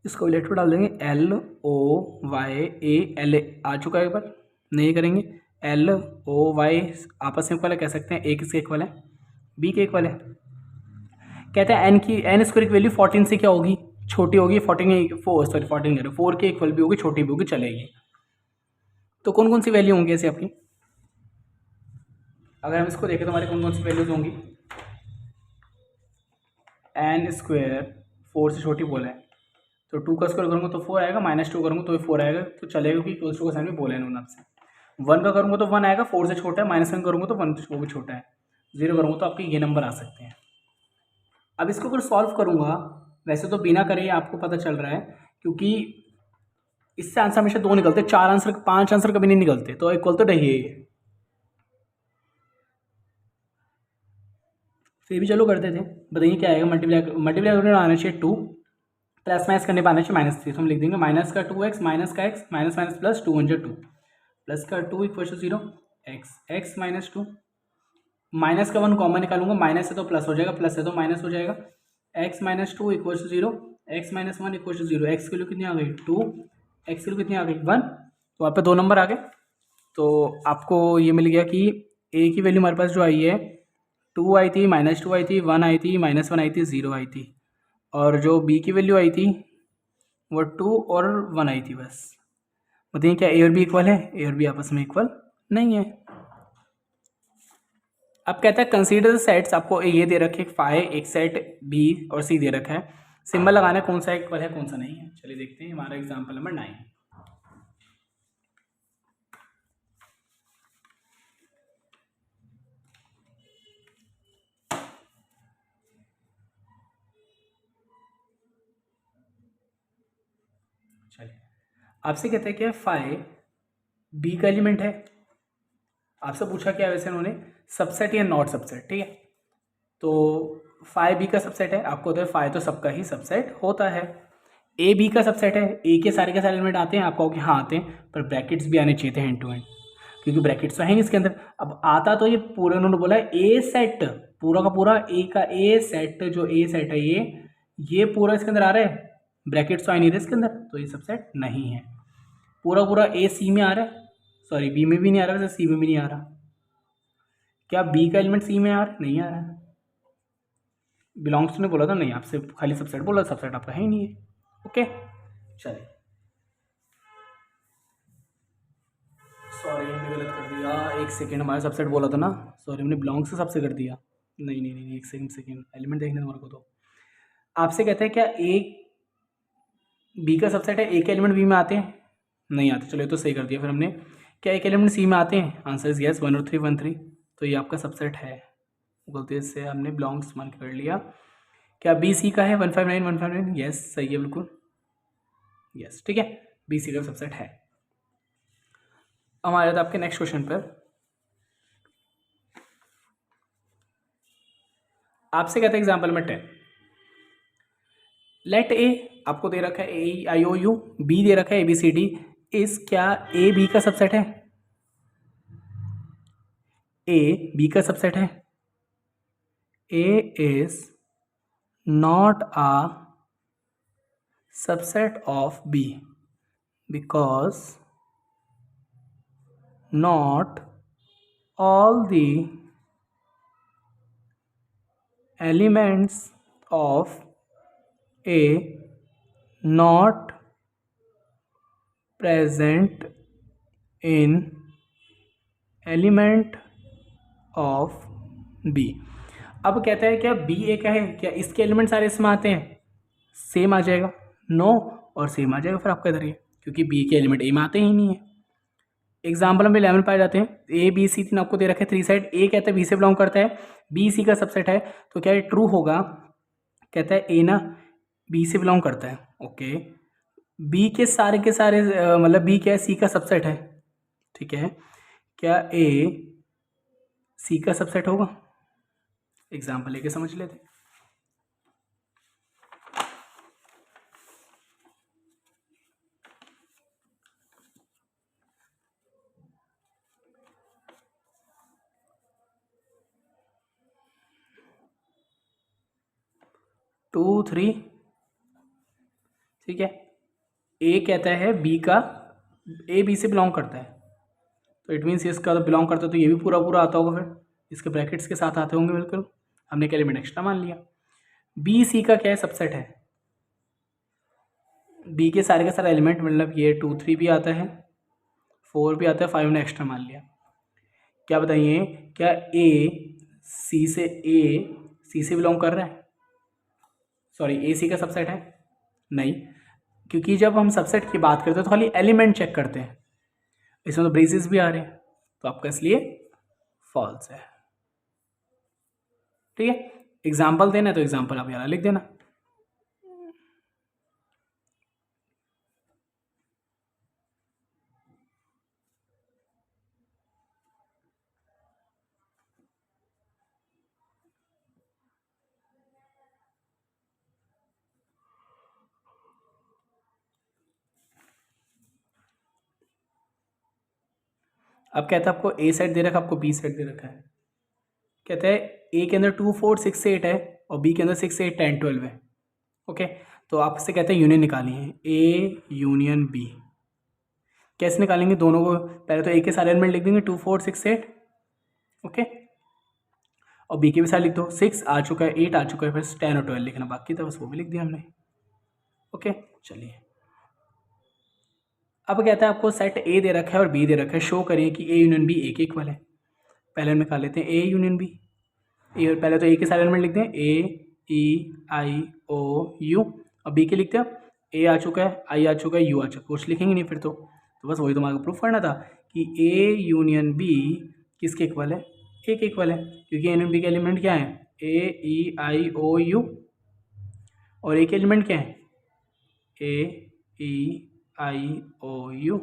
इसको लेटर डाल देंगे LOYAL आ चुका है, एक बार नहीं करेंगे LOY आपस में इक्वल है, कह सकते हैं A किसके इक्वल है, B के इक्वल है। कहते हैं n स्क्वायर की वैल्यू 14 से क्या होगी, छोटी होगी, 4 के इक्वल भी होगी, छोटी भी होगी, चलेगी। तो कौन कौन सी वैल्यू होंगी ऐसे आपकी, अगर हम इसको देखें तो हमारे कौन कौन सी वैल्यूज होंगी, n स्क्वायर 4 से छोटी बोला है, तो 2 का स्क्वायर करूँगा तो 4 आएगा, -2 करूँगा तो 4 आएगा, तो चलेगा कि इक्वल टू का साइन में बोला है उन्होंने आपसे। 1 का करूँगा तो 1 आएगा, 4 से छोटा है, -1 करूँगा तो 1 वो भी छोटा है, 0 करूँगा तो आपके ये नंबर आ सकते हैं। अब इसको अगर सॉल्व करूँगा, वैसे तो बिना करे आपको पता चल रहा है, क्योंकि इससे आंसर हमेशा 2 निकलते, 4 आंसर 5 आंसर कभी नहीं निकलते, तो इक्वल तो रही है। फिर भी चलो करते थे, बताइए क्या आएगा, मल्टीप्लाई करने आना चाहिए 2, प्लस माइनस करने पर आना चाहिए -3, तो हम लिख देंगे माइनस का 2x माइनस का x minus minus plus 2 1 2, plus का 2 equal to 0, x minus 2, minus का 1 कॉमन निकालूंगा, माइनस है तो प्लस हो जाएगा, प्लस है तो माइनस हो जाएगा, x minus 2 equal to 0, x minus 1 equal to 0, X की वैल्यू कितनी आ गई 2, x की वैल्यू कितनी आ गई 1, तो वहाँ पे 2 नंबर आ गए। तो आपको ये मिल गया कि a की वैल्यू हमारे पास जो आई है 2 आई थी, -2 आई थी, 1 आई थी, -1 आई थी, 0 आई थी, और जो b की वैल्यू आई थी वो 2 और 1 आई थी बस। बताइए क्या a और b इक्वल है, a और b आपस में इक्वल नहीं है। अब कहता है कंसीडर द सेट्स, आपको ये दे रखे फाई, एक सेट b और c दे रखा है, सिंबल लगाना है कौन सा इक्वल है कौन सा नहीं है। चलिए देखते हैं हमारा एग्जाम्पल नंबर 9। चलिए आपसे कहते हैं क्या फाई b का एलिमेंट है, आपसे पूछा क्या वैसे उन्होंने, सबसेट या नॉट सबसेट, ठीक है। तो फाई बी का सबसेट है, आपको होता है फाई तो सबका ही सबसेट होता है, ए बी का सबसेट है, ए के सारे एलिमेंट आते हैं, आपको हाँ आते हैं, पर ब्रैकेट्स भी आने चाहिए थे हैंड टू हैंड, क्योंकि ब्रैकेट्स तो हैं इसके अंदर। अब आता तो ये पूरे उन्होंने बोला है ए सेट, पूरा का पूरा ए का ए सेट, जो ए सेट है ये पूरा इसके अंदर आ रहा है, ब्रैकेट्स तो आ नहीं रहे इसके अंदर, तो ये सबसेट नहीं है। पूरा पूरा ए सी में आ रहा है, सॉरी बी में भी नहीं आ रहा, वैसे सी में भी नहीं आ रहा, क्या बी का एलिमेंट सी में आ रहा नहीं आ रहा है, बिलोंग्स ने बोला था नहीं, आपसे खाली सबसेट बोला, सबसेट आपका है ही नहीं है। ओके चलिए, सॉरी हमने गलत कर दिया, एक सेकेंड, हमारा सबसेट बोला था ना, सॉरी हमने बिलोंग्स से सबसे कर दिया, नहीं एक सेकेंड एलिमेंट देखने हमारे को। तो आपसे कहते हैं क्या ए बी का सबसेट है, एक एलिमेंट बी में आते हैं नहीं आते, चलो ये तो सही कर दिया। फिर हमने क्या एक एलिमेंट सी में आते हैं, आंसर इज यस 1 और 3 1 3, तो ये आपका सबसेट है, गलती से हमने बिलोंग्स मान कर लिया। क्या बी सी का है 159 159, यस सही है बिल्कुल, यस ठीक है, बी सी का सबसेट है। हमारे आपके नेक्स्ट क्वेश्चन पर, आपसे कहते हैं एग्जाम्पल में 10, लेट ए आपको दे रखा है ए आई ओ यू, बी दे रखा है ए बी सी डी, इस क्या ए बी का सबसेट है, ए बी का सबसेट है, A is not a subset of B because not all the elements of A not present in element of B। अब कहता है क्या B एक है, क्या इसके एलिमेंट सारे इसमें आते हैं, सेम आ जाएगा, नो और सेम आ जाएगा, फिर आपका इधर ये क्योंकि बी के एलिमेंट ए में आते ही नहीं है। एग्जाम्पल में 11 पाए जाते हैं। ए बी सी तीन आपको दे रखे थ्री साइड, ए कहता है बी से बिलोंग करता है, बी सी का सबसेट है, तो क्या ये ट्रू होगा? कहता है ए ना बी से बिलोंग करता है। ओके, बी के सारे मतलब बी क्या है? सी का सबसेट है। ठीक है, क्या ए सी का सबसेट होगा? एग्जाम्पल लेके समझ लेते हैं। टू थ्री, ठीक है, ए कहता है बी का, ए बी से बिलोंग करता है, तो इट मीन्स इसका तो बिलोंग करता है, तो ये भी पूरा पूरा आता होगा, फिर इसके ब्रैकेट्स के साथ आते होंगे बिल्कुल। हमने एक एलिमेंट एक्स्ट्रा मान लिया। बी सी का क्या है? सबसेट है। बी के सारे का सारा एलिमेंट, मतलब ये 2 3 भी आता है, 4 भी आता है, 5 ने एक्स्ट्रा मान लिया। क्या बताइए, क्या ए सी से बिलोंग कर रहा है? सॉरी, ए सी का सबसेट है? नहीं, क्योंकि जब हम सबसेट की बात करते हैं तो खाली एलिमेंट चेक करते हैं, इसमें तो ब्रेसेस भी आ रहे हैं, तो आपका इसलिए फॉल्स है। ठीक है, एग्जाम्पल देना है तो एग्जाम्पल आप यहाँ लिख देना। अब कहता है आपको ए सेट दे रखा है, आपको बी सेट दे रखा है। कहता है ए के अंदर 2 4 6 8 है और बी के अंदर 6 8 10 12 है। ओके, तो आपसे कहते हैं यूनियन निकालिए, ए यूनियन बी। कैसे निकालेंगे दोनों को? पहले तो ए के सारे एलिमेंट लिख देंगे, 2 4 6 8। ओके, और बी के भी सारे लिख दो, 6 आ चुका है, 8 आ चुका है, बस 10 और 12 लिखना बाकी था, बस वो भी लिख दिया हमने। ओके, चलिए, अब कहता है आपको सेट ए दे रखा है और बी दे रखा है, शो करिए कि ए यूनियन बी ए के इक्वल है। पहले हम निकाल लेते हैं ए यूनियन बी। ए, पहले तो ए के सारे एलिमेंट लिखते हैं, ए ई आई ओ यू, और बी के लिखते हैं, ए आ चुका है, आई आ चुका है, यू आ चुका है, कुछ लिखेंगे नहीं फिर तो बस वही तुम्हारा प्रूफ करना था कि ए यूनियन बी किसके इक्वल है? ए के इक्वल है, क्योंकि ए यूनियन बी के एलिमेंट क्या है? ए ई आई ओ यू, और ए के एलिमेंट क्या है? ए ई आई ओ यू।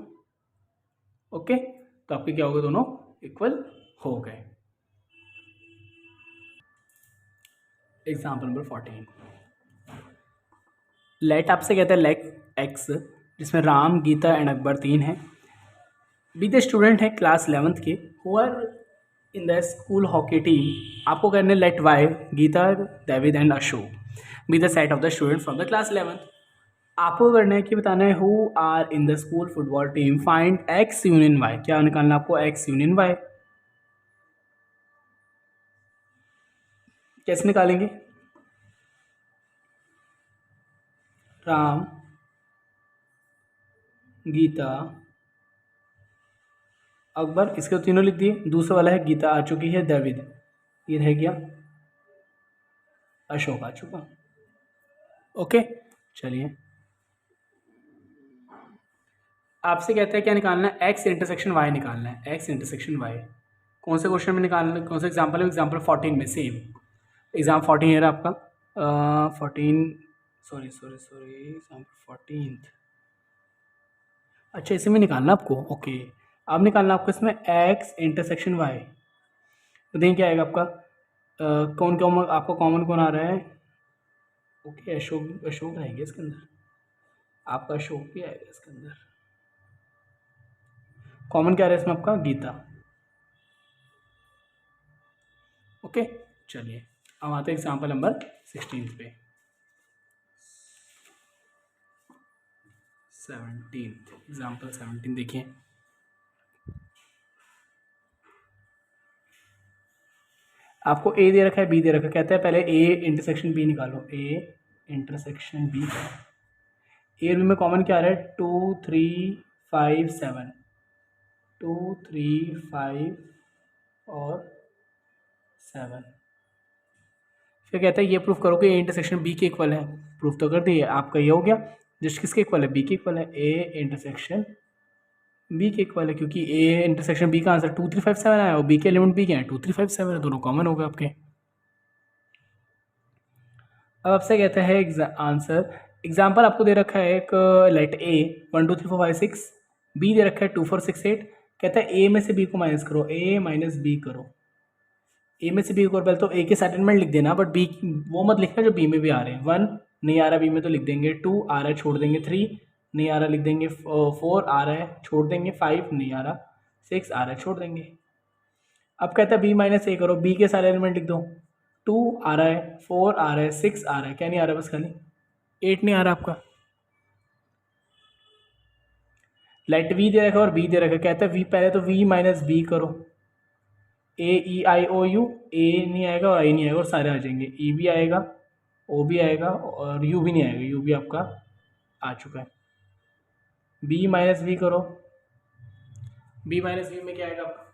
ओके, तो आपके क्या हो गए? दोनों इक्वल हो गए। एग्जाम्पल नंबर 14, लेट आपसे कहता है लेट एक्स, जिसमें राम, गीता एंड अकबर तीन है। बी द स्टूडेंट है क्लास 11th के who are in the school hockey team. आपको करने let Y, Geeta, David and Ashok be the set of the student from the class 11th। आपको करना है कि बताना है who are in the school football team, find X union Y. क्या निकालना है आपको? X union Y. कैसे निकालेंगे? राम, गीता, अकबर, इसके तो तीनों लिख दिए। दूसरा वाला है गीता आ चुकी है, द्रविड ये रह गया, अशोक आ चुका। ओके, चलिए, आपसे कहता है क्या निकालना है? एक्स इंटरसेक्शन वाई निकालना है। एक्स इंटरसेक्शन वाई कौन से क्वेश्चन में निकालना, कौन सा एग्जाम्पल है? एग्जाम्पल 14 में सेम एग्जाम 14 है आपका 14, सॉरी एग्जाम्पल 14। अच्छा, इसी में निकालना आपको। ओके, अब निकालना आपको इसमें एक्स इंटरसेक्शन वाई, तो देखिए क्या आएगा आपका? कौन कौन आपको कॉमन कौन आ रहा है? ओके, अशोक, अशोक रहेंगे इसके अंदर, आपका अशोक भी आएगा इसके अंदर। कॉमन क्या आ रहा है इसमें? आपका गीता। ओके, चलिए, अब आते हैं एग्जाम्पल नंबर 16 पे। 17 एग्जाम्पल 17 देखिए, आपको ए दे रखा है, बी दे रखा है। कहता है पहले ए इंटरसेक्शन बी निकालो, ए इंटरसेक्शन बी। ए में कॉमन क्या आ रहा है? 2 3 5 7, 2 3 5 और 7। फिर कहता है ये प्रूफ करो कि ए इंटरसेक्शन बी के इक्वल है। प्रूफ तो कर दिए, आपका ये हो गया। जस्ट किसके इक्वल है, बी के इक्वल है, ए इंटरसेक्शन बी के इक्वल है, क्योंकि ए इंटरसेक्शन बी का आंसर 2357 आया और बी के एलिमेंट बी क्या है 2357 है, दोनों कॉमन हो गए आपके। अब आपसे कहते हैं आंसर, एग्जाम्पल आपको दे रखा है एक लेट ए 1 2 3 4 5 6, बी दे रखा है 2 4 6 8, कहता है ए में से बी को माइनस करो, ए माइनस बी करो, ए में से बी को, पहले तो ए के सेटलमेंट लिख देना, बट बी वो मत लिखना जो बी में भी आ रहे हैं। 1 नहीं आ रहा बी में तो लिख देंगे, 2 आ रहा है छोड़ देंगे, 3 नहीं आ रहा लिख देंगे, 4 आ रहा है छोड़ देंगे, 5 नहीं आ रहा, 6 आ रहा है छोड़ देंगे। अब कहता है बी माइनस ए करो, बी के सारे एलिमेंट लिख दो, 2 आ रहा है, 4 आ रहा है, 6 आ रहा है, क्या नहीं आ रहा बस खाली 8 नहीं आ रहा आपका। लेट वी दे रखा है और बी दे रखा है, कहता है वी पहले तो वी माइनस बी करो, ए ई आई ओ यू, ए नहीं आएगा और आई नहीं आएगा और सारे आ जाएंगे, ई भी आएगा, ओ भी आएगा और यू भी नहीं आएगा, यू भी आपका आ चुका है। बी माइनस वी करो, बी माइनस वी में क्या आएगा आपका,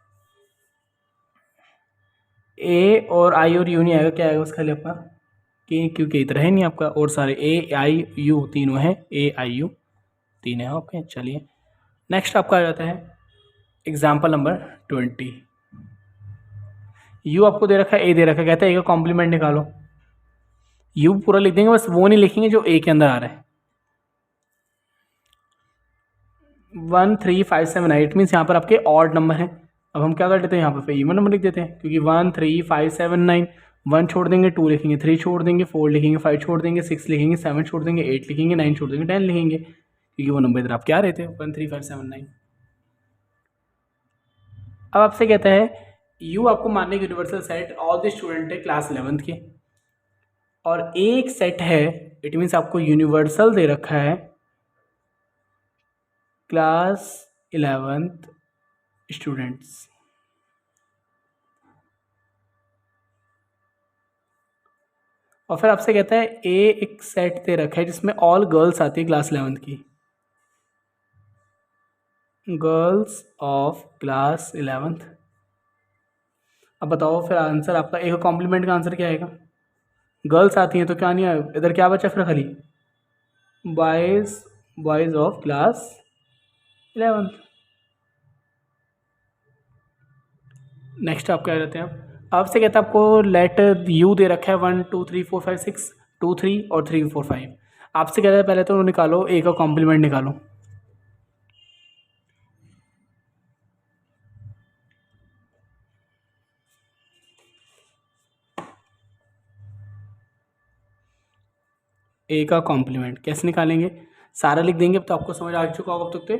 ए और आई और यू नहीं आएगा, क्या आएगा बस खाली आपका के, क्योंकि इधर है नहीं आपका, और सारे ए आई यू तीनों हैं, ए आई यू तीन है। ओके चलिए नेक्स्ट आपका आ जाता है एग्जाम्पल नंबर 20। यू आपको दे रखा है, ए दे रखा है, कहता है ए का कॉम्प्लीमेंट निकालो, यू पूरा लिख देंगे, बस वो नहीं लिखेंगे जो ए के अंदर आ रहा है। 1 3 5 7 8 मीन्स यहाँ पर आपके ऑड नंबर है, अब हम क्या कर लेते हैं यहाँ पर इवन नंबर लिख देते हैं, क्योंकि 1 3 5 7 9, 1 छोड़ देंगे 2 लिखेंगे, 3 छोड़ देंगे 4 लिखेंगे, 5 छोड़ देंगे 6 लिखेंगे, 7 छोड़ देंगे 8 लिखेंगे, 9 छोड़ देंगे 10 लिखेंगे, क्योंकि वो नंबर इधर आप क्या रहते हैं 1 3 5 7 9। अब आपसे कहता है यू आपको मानने की universal set all the student है क्लास 11th के, और एक सेट है, इट मीन्स आपको यूनिवर्सल दे रखा है क्लास 11th स्टूडेंट्स, और फिर आपसे कहता है ए एक सेट दे रखा है जिसमें ऑल गर्ल्स आती है क्लास 11th की, गर्ल्स ऑफ क्लास 11th। अब बताओ फिर आंसर आपका ए का कॉम्प्लीमेंट का आंसर क्या आएगा, गर्ल्स आती हैं तो क्या नहीं आएगा, इधर क्या बचा फिर खाली boys, boys of class 11th। Next आप क्या रहते हैं, आप आपसे कहता है आपको लेट यू दे रखा है 1 2 3 4 5 6, 2 3 और 3 4 5, आपसे कहता है पहले तो निकालो ए का कॉम्प्लीमेंट निकालो, ए का कॉम्प्लीमेंट कैसे निकालेंगे, सारा लिख देंगे, अब तो आपको समझ आ चुका होगा अब तक तो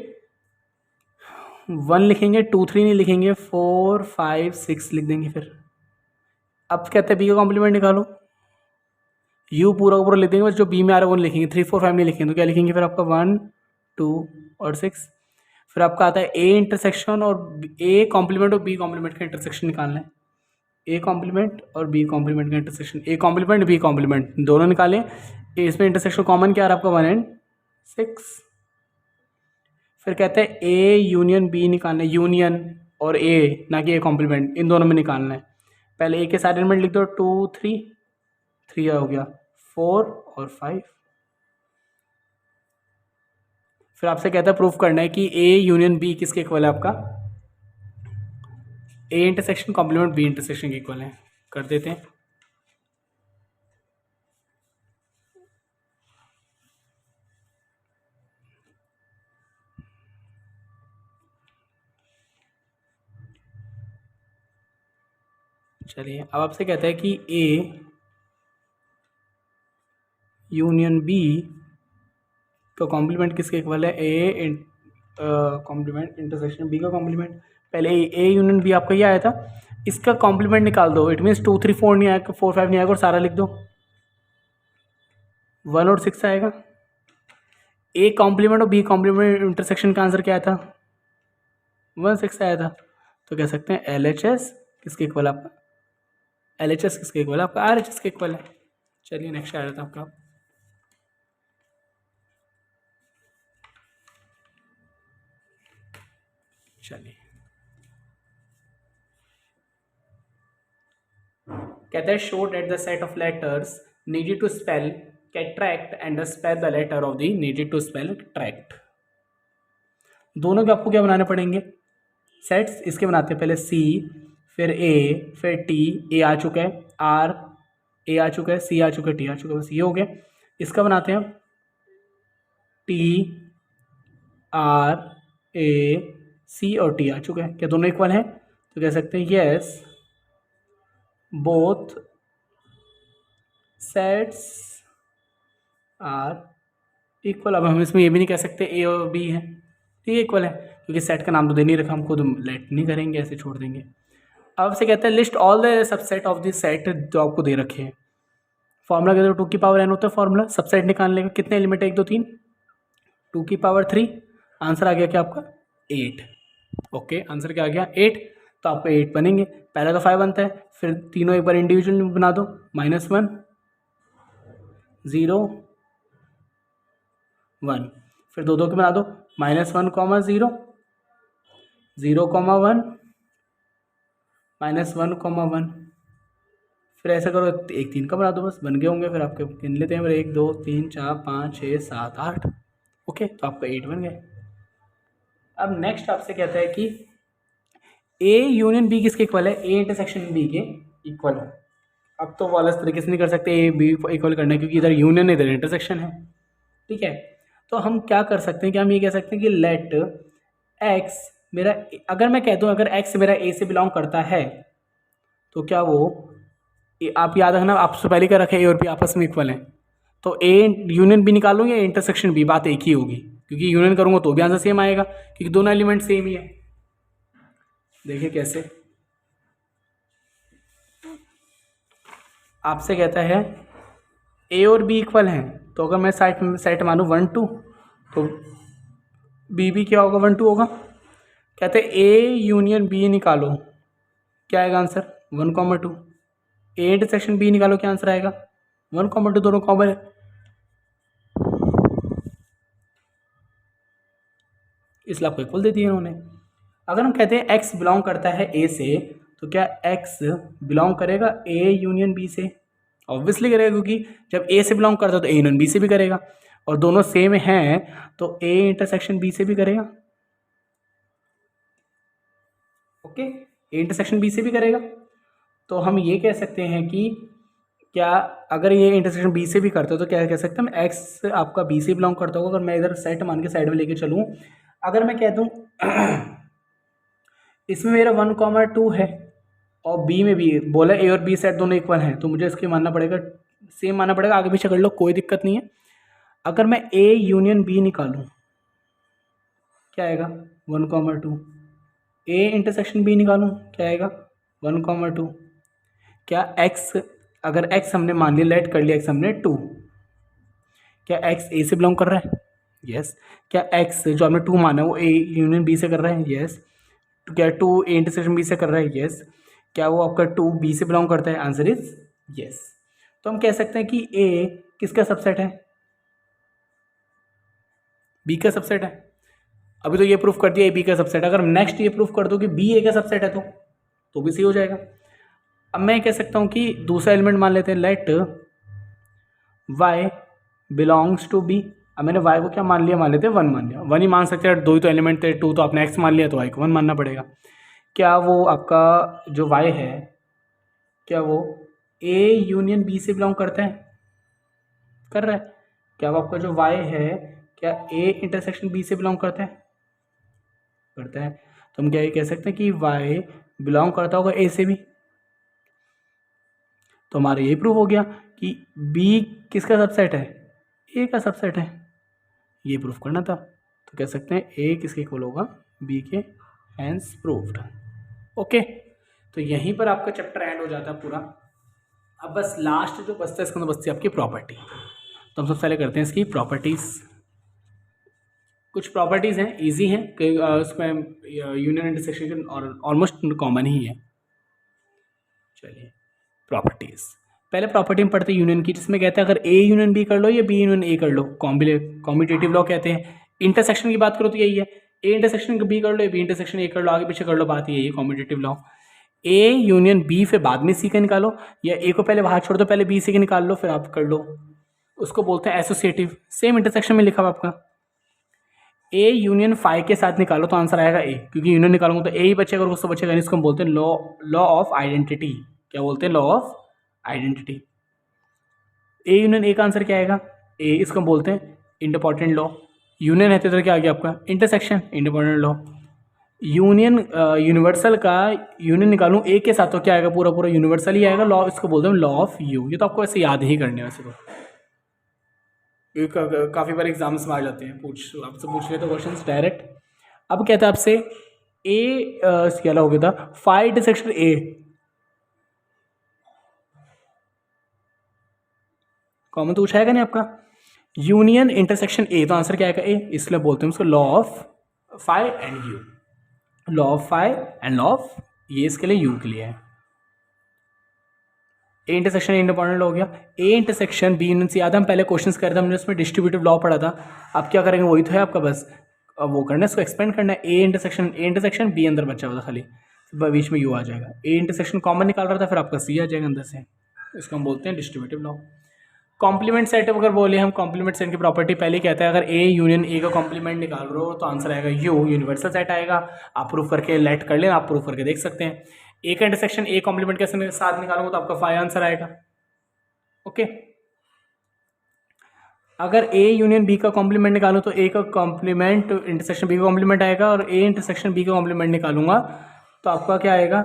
1 लिखेंगे 2 3 नहीं लिखेंगे, 4 5 6 लिख देंगे, फिर अब कहते हैं बी का कॉम्प्लीमेंट निकालो, यू पूरा का पूरा लिख देंगे, बस जो बी में आ रहा है वो नहीं लिखेंगे, 3 4 5 नहीं लिखेंगे, तो क्या लिखेंगे फिर आपका 1 2 और 6, फिर आपका आता है ए इंटरसेक्शन और ए कॉम्प्लीमेंट और बी कॉम्प्लीमेंट का इंटरसेक्शन निकालना है, ए कॉम्प्लीमेंट और बी कॉम्प्लीमेंट का intersection, A complement B complement दोनों निकालें, इसमें इंटरसेक्शन कॉमन क्या आ रहा है आपका 1 एंड 6, फिर कहते हैं ए यूनियन बी निकालना है, यूनियन और ए ना कि ए कॉम्प्लीमेंट, इन दोनों में निकालना है, पहले ए के सारे एलिमेंट लिख दो 2 3, 3 हो गया 4 और 5, फिर आपसे कहता है प्रूफ करना है कि ए यूनियन बी किसके इक्वल है आपका, A intersection complement B intersection के इक्वल है, कर देते हैं। चलिए अब आपसे कहता है कि ए यूनियन बी का कॉम्प्लीमेंट किसके इक्वल है, ए कॉम्प्लीमेंट इंटरसेक्शन बी का कॉम्प्लीमेंट, पहले ए यूनियन बी आपका ये आया था, इसका कॉम्प्लीमेंट निकाल दो, इट मीन्स 2 3 4 नहीं आएगा, 4 5 नहीं आएगा और सारा लिख दो, 1 और 6 आएगा। ए कॉम्प्लीमेंट और बी कॉम्प्लीमेंट इंटरसेक्शन का आंसर क्या आया था 1 6 आया था, तो कह सकते हैं एल एच एस किसके इक्वल आपका, एल एच एस किसके इक्वल है आपका, आर एच एस के इक्वल है। चलिए नेक्स्ट आ रहा था आपका, चलिए कहता है show that the set of letters needed to spell cataract and spell the letter of the needed to spell tract. दोनों के आपको क्या बनाने पड़ेंगे, सेट्स। इसके बनाते हैं पहले सी, फिर ए, फिर टी, ए आ चुका है, आर, ए आ चुका है, सी आ चुका है, टी आ चुका है, बस ये हो गया। इसका बनाते हैं टी, आर, ए, सी और टी आ चुका है। क्या दोनों इक्वल हैं? तो कह सकते हैं yes both sets are equal. अब हम इसमें ये भी नहीं कह सकते ए और बी है, ठीक है, इक्वल है, क्योंकि सेट का नाम तो दे नहीं रखा, हम खुद लेट नहीं करेंगे, ऐसे छोड़ देंगे। अब से कहते हैं list all the subset of this set जो आपको दे रखे हैं। फॉर्मूला कहते हैं 2 की पावर n होता है फॉर्मूला, सबसेट निकालने का। कितने एलिमेंट है? 1 2 3, 2 की पावर 3। आंसर आ गया क्या आपका? 8। ओके, आंसर क्या आ गया? 8। तो आपका 8 बनेंगे। पहले तो 5 बनता है, फिर तीनों एक बार इंडिविजुअल बना दो, -1 0 1, फिर दो के बना दो, -1, 0 0, -1, -1, 1। फिर ऐसा करो, एक 3 का बना दो, बस बन गए होंगे। फिर आपके गिन लेते हैं, फिर 1 2 3 4 5 6 7 8। ओके, तो आपका 8 बन गए। अब नेक्स्ट आपसे कहता है कि ए यूनियन बी किसके इक्वल है? ए इंटरसेक्शन बी के इक्वल है। अब तो वाला इस तरीके से नहीं कर सकते ए बी इक्वल करना है, क्योंकि इधर यूनियन है इधर इंटरसेक्शन है, ठीक है। तो हम क्या कर सकते हैं कि हम ये कह सकते हैं कि लेट एक्स मेरा, अगर मैं कह दूँ अगर एक्स मेरा ए से बिलोंग करता है, तो क्या वो, आप याद रखना आपसे पहले क्या रखे, ए और बी आपस में इक्वल हैं, तो ए यूनियन बी निकालूँ या इंटरसेक्शन बी, बात एक ही होगी, क्योंकि यूनियन करूँगा तो भी आंसर सेम आएगा, क्योंकि दोनों एलिमेंट सेम ही है। देखिए कैसे, आपसे कहता है ए और बी इक्वल हैं, तो अगर मैं सेट मानूँ 1 2, तो बी भी क्या होगा? 1 2 होगा। कहते हैं ए यूनियन बी निकालो, क्या आएगा आंसर? 1 2। ए इंटरसेक्शन बी निकालो, क्या आंसर आएगा? 1 2, दोनों कॉमन है, इसलिए आपको इक्वल दे दिए उन्होंने। अगर हम कहते हैं एक्स बिलोंग करता है ए से, तो क्या एक्स बिलोंग करेगा ए यूनियन बी से? ऑब्वियसली करेगा, क्योंकि जब ए से बिलोंग करता है तो ए यूनियन बी से भी करेगा, और दोनों सेम हैं तो ए इंटरसेक्शन बी से भी करेगा। ओके, ए इंटरसेक्शन बी से भी करेगा। तो हम ये कह सकते हैं कि क्या अगर ये इंटरसेक्शन बी से भी करता है तो क्या कह सकते हैं हम, एक्स आपका बी से बिलोंग करता होगा। अगर मैं इधर सेट मान के साइड में लेके चलूँ, अगर मैं कह दूँ इसमें मेरा 1 2 है, और बी में भी बोला ए और बी सेट दोनों इक्वल हैं, तो मुझे इसके मानना पड़ेगा, सेम मानना पड़ेगा, आगे पीछे कर लो कोई दिक्कत नहीं है। अगर मैं ए यूनियन बी निकालूं, क्या आएगा? 1 2। ए इंटरसेक्शन बी निकालूं, क्या आएगा? 1 2। क्या एक्स, अगर एक्स हमने मान लिया, लेट कर लिया एक्स हमने 2, क्या एक्स ए से बिलोंग कर रहा है? यस। क्या एक्स जो हमने 2 माना है वो ए यूनियन बी से कर रहा है? यस। क्या 2 ए इंटरसेक्शन बी से कर रहा है? यस। क्या वो आपका 2 बी से बिलोंग करता है? Answer is yes. तो हम कह सकते हैं कि ए किसका सबसेट है? बी का सबसेट है। अभी तो ये प्रूफ कर दिया ए बी का सबसेट, अगर नेक्स्ट ये प्रूफ कर दो कि बी ए का सबसेट है तो भी सही हो जाएगा। अब मैं कह सकता हूँ कि दूसरा एलिमेंट मान लेते हैं, let Y belongs to B. अब मैंने वाई को क्या मान लिया? मान लेते हैं 1 मान लिया, 1 ही मान सकते हैं, 2 ही तो एलिमेंट थे, 2 तो आपने एक्स मान लिया, तो वाई को 1 मानना पड़ेगा। क्या वो आपका जो वाई है, क्या वो ए यूनियन बी से बिलोंग करता है? कर रहा है। क्या वो आपका जो वाई है, क्या ए इंटरसेक्शन बी से बिलोंग करता है? करता है। तो हम क्या ये कह सकते हैं कि वाई बिलोंग करता होगा ए से भी। तो हमारा ये प्रूव हो गया कि बी किसका सबसेट है? ए का सबसेट है। ये प्रूफ करना था, तो कह सकते हैं ए किसके इक्वल होगा? बी के। Hence proved. ओके, तो यहीं पर आपका चैप्टर एंड हो जाता है पूरा। अब बस लास्ट जो बचता है इसके अंदर बचती है आपकी प्रॉपर्टी। तो हम सबसे पहले करते हैं इसकी प्रॉपर्टीज़। कुछ प्रॉपर्टीज़ हैं, इजी हैं, उसमें यूनियन इंटरसेक्शन और ऑलमोस्ट कॉमन ही है। चलिए प्रॉपर्टीज़, पहले प्रॉपर्टी में पढ़ते हैं यूनियन की, जिसमें कहते हैं अगर ए यूनियन बी कर लो या बी यूनियन ए कर लो, कॉम्बिनेटिव लॉ कहते हैं। इंटरसेक्शन की बात करो तो यही है, ए इंटरसेक्शन बी कर लो या बी इंटरसेक्शन ए कर लो, आगे पीछे कर लो, बात यही है कॉम्बिनेटिव लॉ। ए यूनियन बी फिर बाद में सी का निकालो, या ए को पहले बाहर छोड़ दो, पहले बी सी का निकाल लो, फिर आप कर लो। उसको बोलते हैं एसोसिएटिव। सेम इंटरसेक्शन में लिखा हुआ आपका ए यूनियन फाई के साथ निकालो तो आंसर आएगा ए, क्योंकि यूनियन निकालूंगा तो ए ही बचेगा और उसको बचेगा नहीं। इसको हम बोलते हैं लॉ ऑफ आइडेंटिटी। क्या बोलते हैं? Law of identity. A union ए का आंसर क्या आएगा? ए। इसको हम बोलते हैं इंडिपेंडेंट लॉ। यूनियन है तो क्या आ गया आपका? Intersection, independent law. Union universal का यूनियन निकालूं ए के साथ तो क्या आएगा? पूरा पूरा यूनिवर्सल ही आएगा। लॉ इसको बोलते हैं लॉ ऑफ यू। ये तो आपको ऐसे याद ही करने वैसे तो काफ़ी बार एग्जाम्स में आ जाते हैं, आपसे पूछ लेते क्वेश्चंस डायरेक्ट। अब कहता है आपसे ए क्या हो गया था? Phi intersection A. कॉमन तो पूछा है नहीं आपका? यूनियन इंटरसेक्शन ए तो आंसर क्या आएगा? ए। इसलिए बोलते हैं उसको law of phi and U. Law of phi and law of ये इसके लिए यू के लिए है। ए इंटरसेक्शन इंडिपेंडेंट हो गया। ए इंटरसेक्शन बी यूनियन से याद है हम पहले क्वेश्चंस कर रहे थे, हमने उसमें डिस्ट्रीब्यूटिव लॉ पढ़ा था। अब क्या करेंगे? वही तो है आपका, बस अब वो करना है, इसको एक्सपेंड करना है। ए इंटरसेक्शन बी अंदर बचा हुआ था खाली, बीच में यू आ जाएगा। ए इंटरसेक्शन कॉमन निकाल रहा था, फिर आपका सी आ जाएगा अंदर से। इसको हम बोलते हैं डिस्ट्रीब्यूटिव लॉ। कॉम्प्लीमेंट सेट अगर बोले हम, कॉम्प्लीमेंट सेट की प्रॉपर्टी पहले कहता है अगर ए यूनियन ए का कॉम्प्लीमेंट निकाल रहे हो तो आंसर आएगा यू, यूनिवर्सल सेट आएगा। आप प्रूफ करके लेट कर लेना, आप प्रूफ करके देख सकते हैं। ए का इंटरसेक्शन ए कॉम्प्लीमेंट के साथ निकालूंगा तो आपका फाई आंसर आएगा। ओके। अगर ए यूनियन बी का कॉम्प्लीमेंट निकालूं तो ए का कॉम्प्लीमेंट इंटरसेक्शन बी का कॉम्प्लीमेंट आएगा, और ए इंटरसेक्शन बी का कॉम्प्लीमेंट निकालूंगा तो आपका क्या आएगा?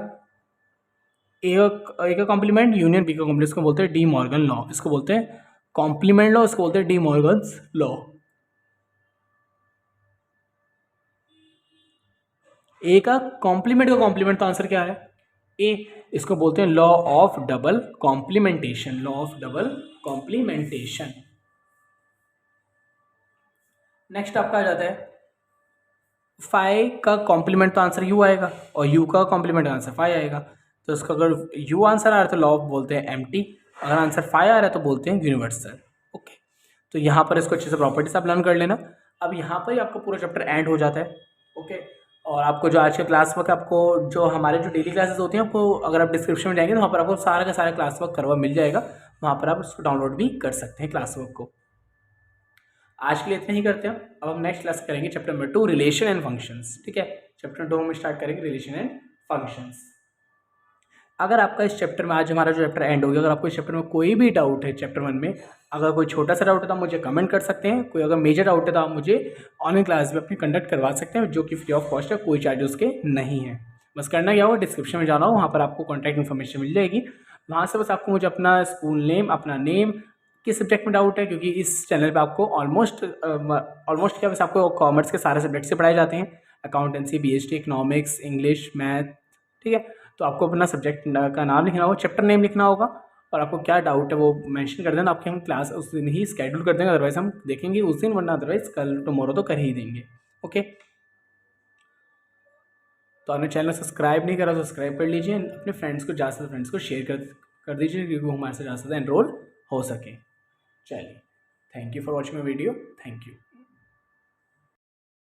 ए का कॉम्प्लीमेंट यूनियन बी का कॉम्प्लीमेंट। इसको बोलते हैं डी मॉर्गन लॉ। इसको बोलते हैं कॉम्प्लीमेंट लॉ, इसको बोलते हैं डी मॉर्गन्स लॉ। ए का कॉम्प्लीमेंट तो आंसर क्या है? ए। इसको बोलते हैं law of double complementation. Law of double complementation. Next आपका आ जाता है फाई का कॉम्प्लीमेंट तो आंसर यू आएगा, और यू का कॉम्प्लीमेंट आंसर फाई आएगा। तो इसका अगर यू आंसर आ रहा है तो लॉ बोलते हैं एम्प्टी, अगर आंसर फाई आ रहा है तो बोलते हैं यूनिवर्सल। ओके, तो यहाँ पर इसको अच्छे से प्रॉपर्टीज आप लर्न कर लेना। अब यहाँ पर ही आपका पूरा चैप्टर एंड हो जाता है। ओके, और आपको जो आज का क्लास वर्क, आपको जो हमारे जो डेली क्लासेस होती हैं, आपको अगर आप डिस्क्रिप्शन में जाएंगे तो वहाँ पर आपको सारा का सारा क्लास वर्क करवा मिल जाएगा। वहाँ पर आप उसको डाउनलोड भी कर सकते हैं क्लास वर्क को। आज के लिए इतना ही करते हैं। अब हम नेक्स्ट क्लास करेंगे chapter number 2 relation and functions. ठीक है, चैप्टर 2 में स्टार्ट करेंगे रिलेशन एंड फंक्शंस। अगर आपका इस चैप्टर में, आज हमारा जो चैप्टर एंड हो गया, अगर आपको इस चैप्टर में कोई भी डाउट है चैप्टर 1 में, अगर कोई छोटा सा डाउट है तो आप मुझे कमेंट कर सकते हैं। कोई अगर मेजर डाउट है तो आप मुझे ऑनलाइन क्लास में अपनी कंडक्ट करवा सकते हैं, जो कि फ्री ऑफ कॉस्ट है, कोई चार्ज उसके नहीं है। बस करना क्या होगा, डिस्क्रिप्शन में जाना हो, वहाँ पर आपको कॉन्टैक्ट इन्फॉर्मेशन मिल जाएगी। वहाँ से बस आपको मुझे अपना स्कूल नेम, अपना नेम, किस सब्जेक्ट में डाउट है, क्योंकि इस चैनल पे आपको ऑलमोस्ट क्या, बस आपको कॉमर्स के सारे सब्जेक्ट से पढ़ाए जाते हैं, accountancy, BST, economics, English, math. ठीक है, तो आपको अपना सब्जेक्ट का नाम लिखना होगा, चैप्टर नेम लिखना होगा, और आपको क्या डाउट है वो मेंशन कर देना। आपकी हम क्लास उस दिन ही स्केड्यूल कर देंगे, अदरवाइज हम देखेंगे उस दिन, वरना अदरवाइज कल टुमारो तो कर ही देंगे। ओके, तो आपने चैनल सब्सक्राइब नहीं करा तो सब्सक्राइब कर लीजिए, अपने फ्रेंड्स को, ज़्यादा से फ्रेंड्स को शेयर कर दीजिए, क्योंकि वो हमारे से ज़्यादा से ज़्यादा एनरोल हो सके। चलिए, thank you for watching my video. Thank you.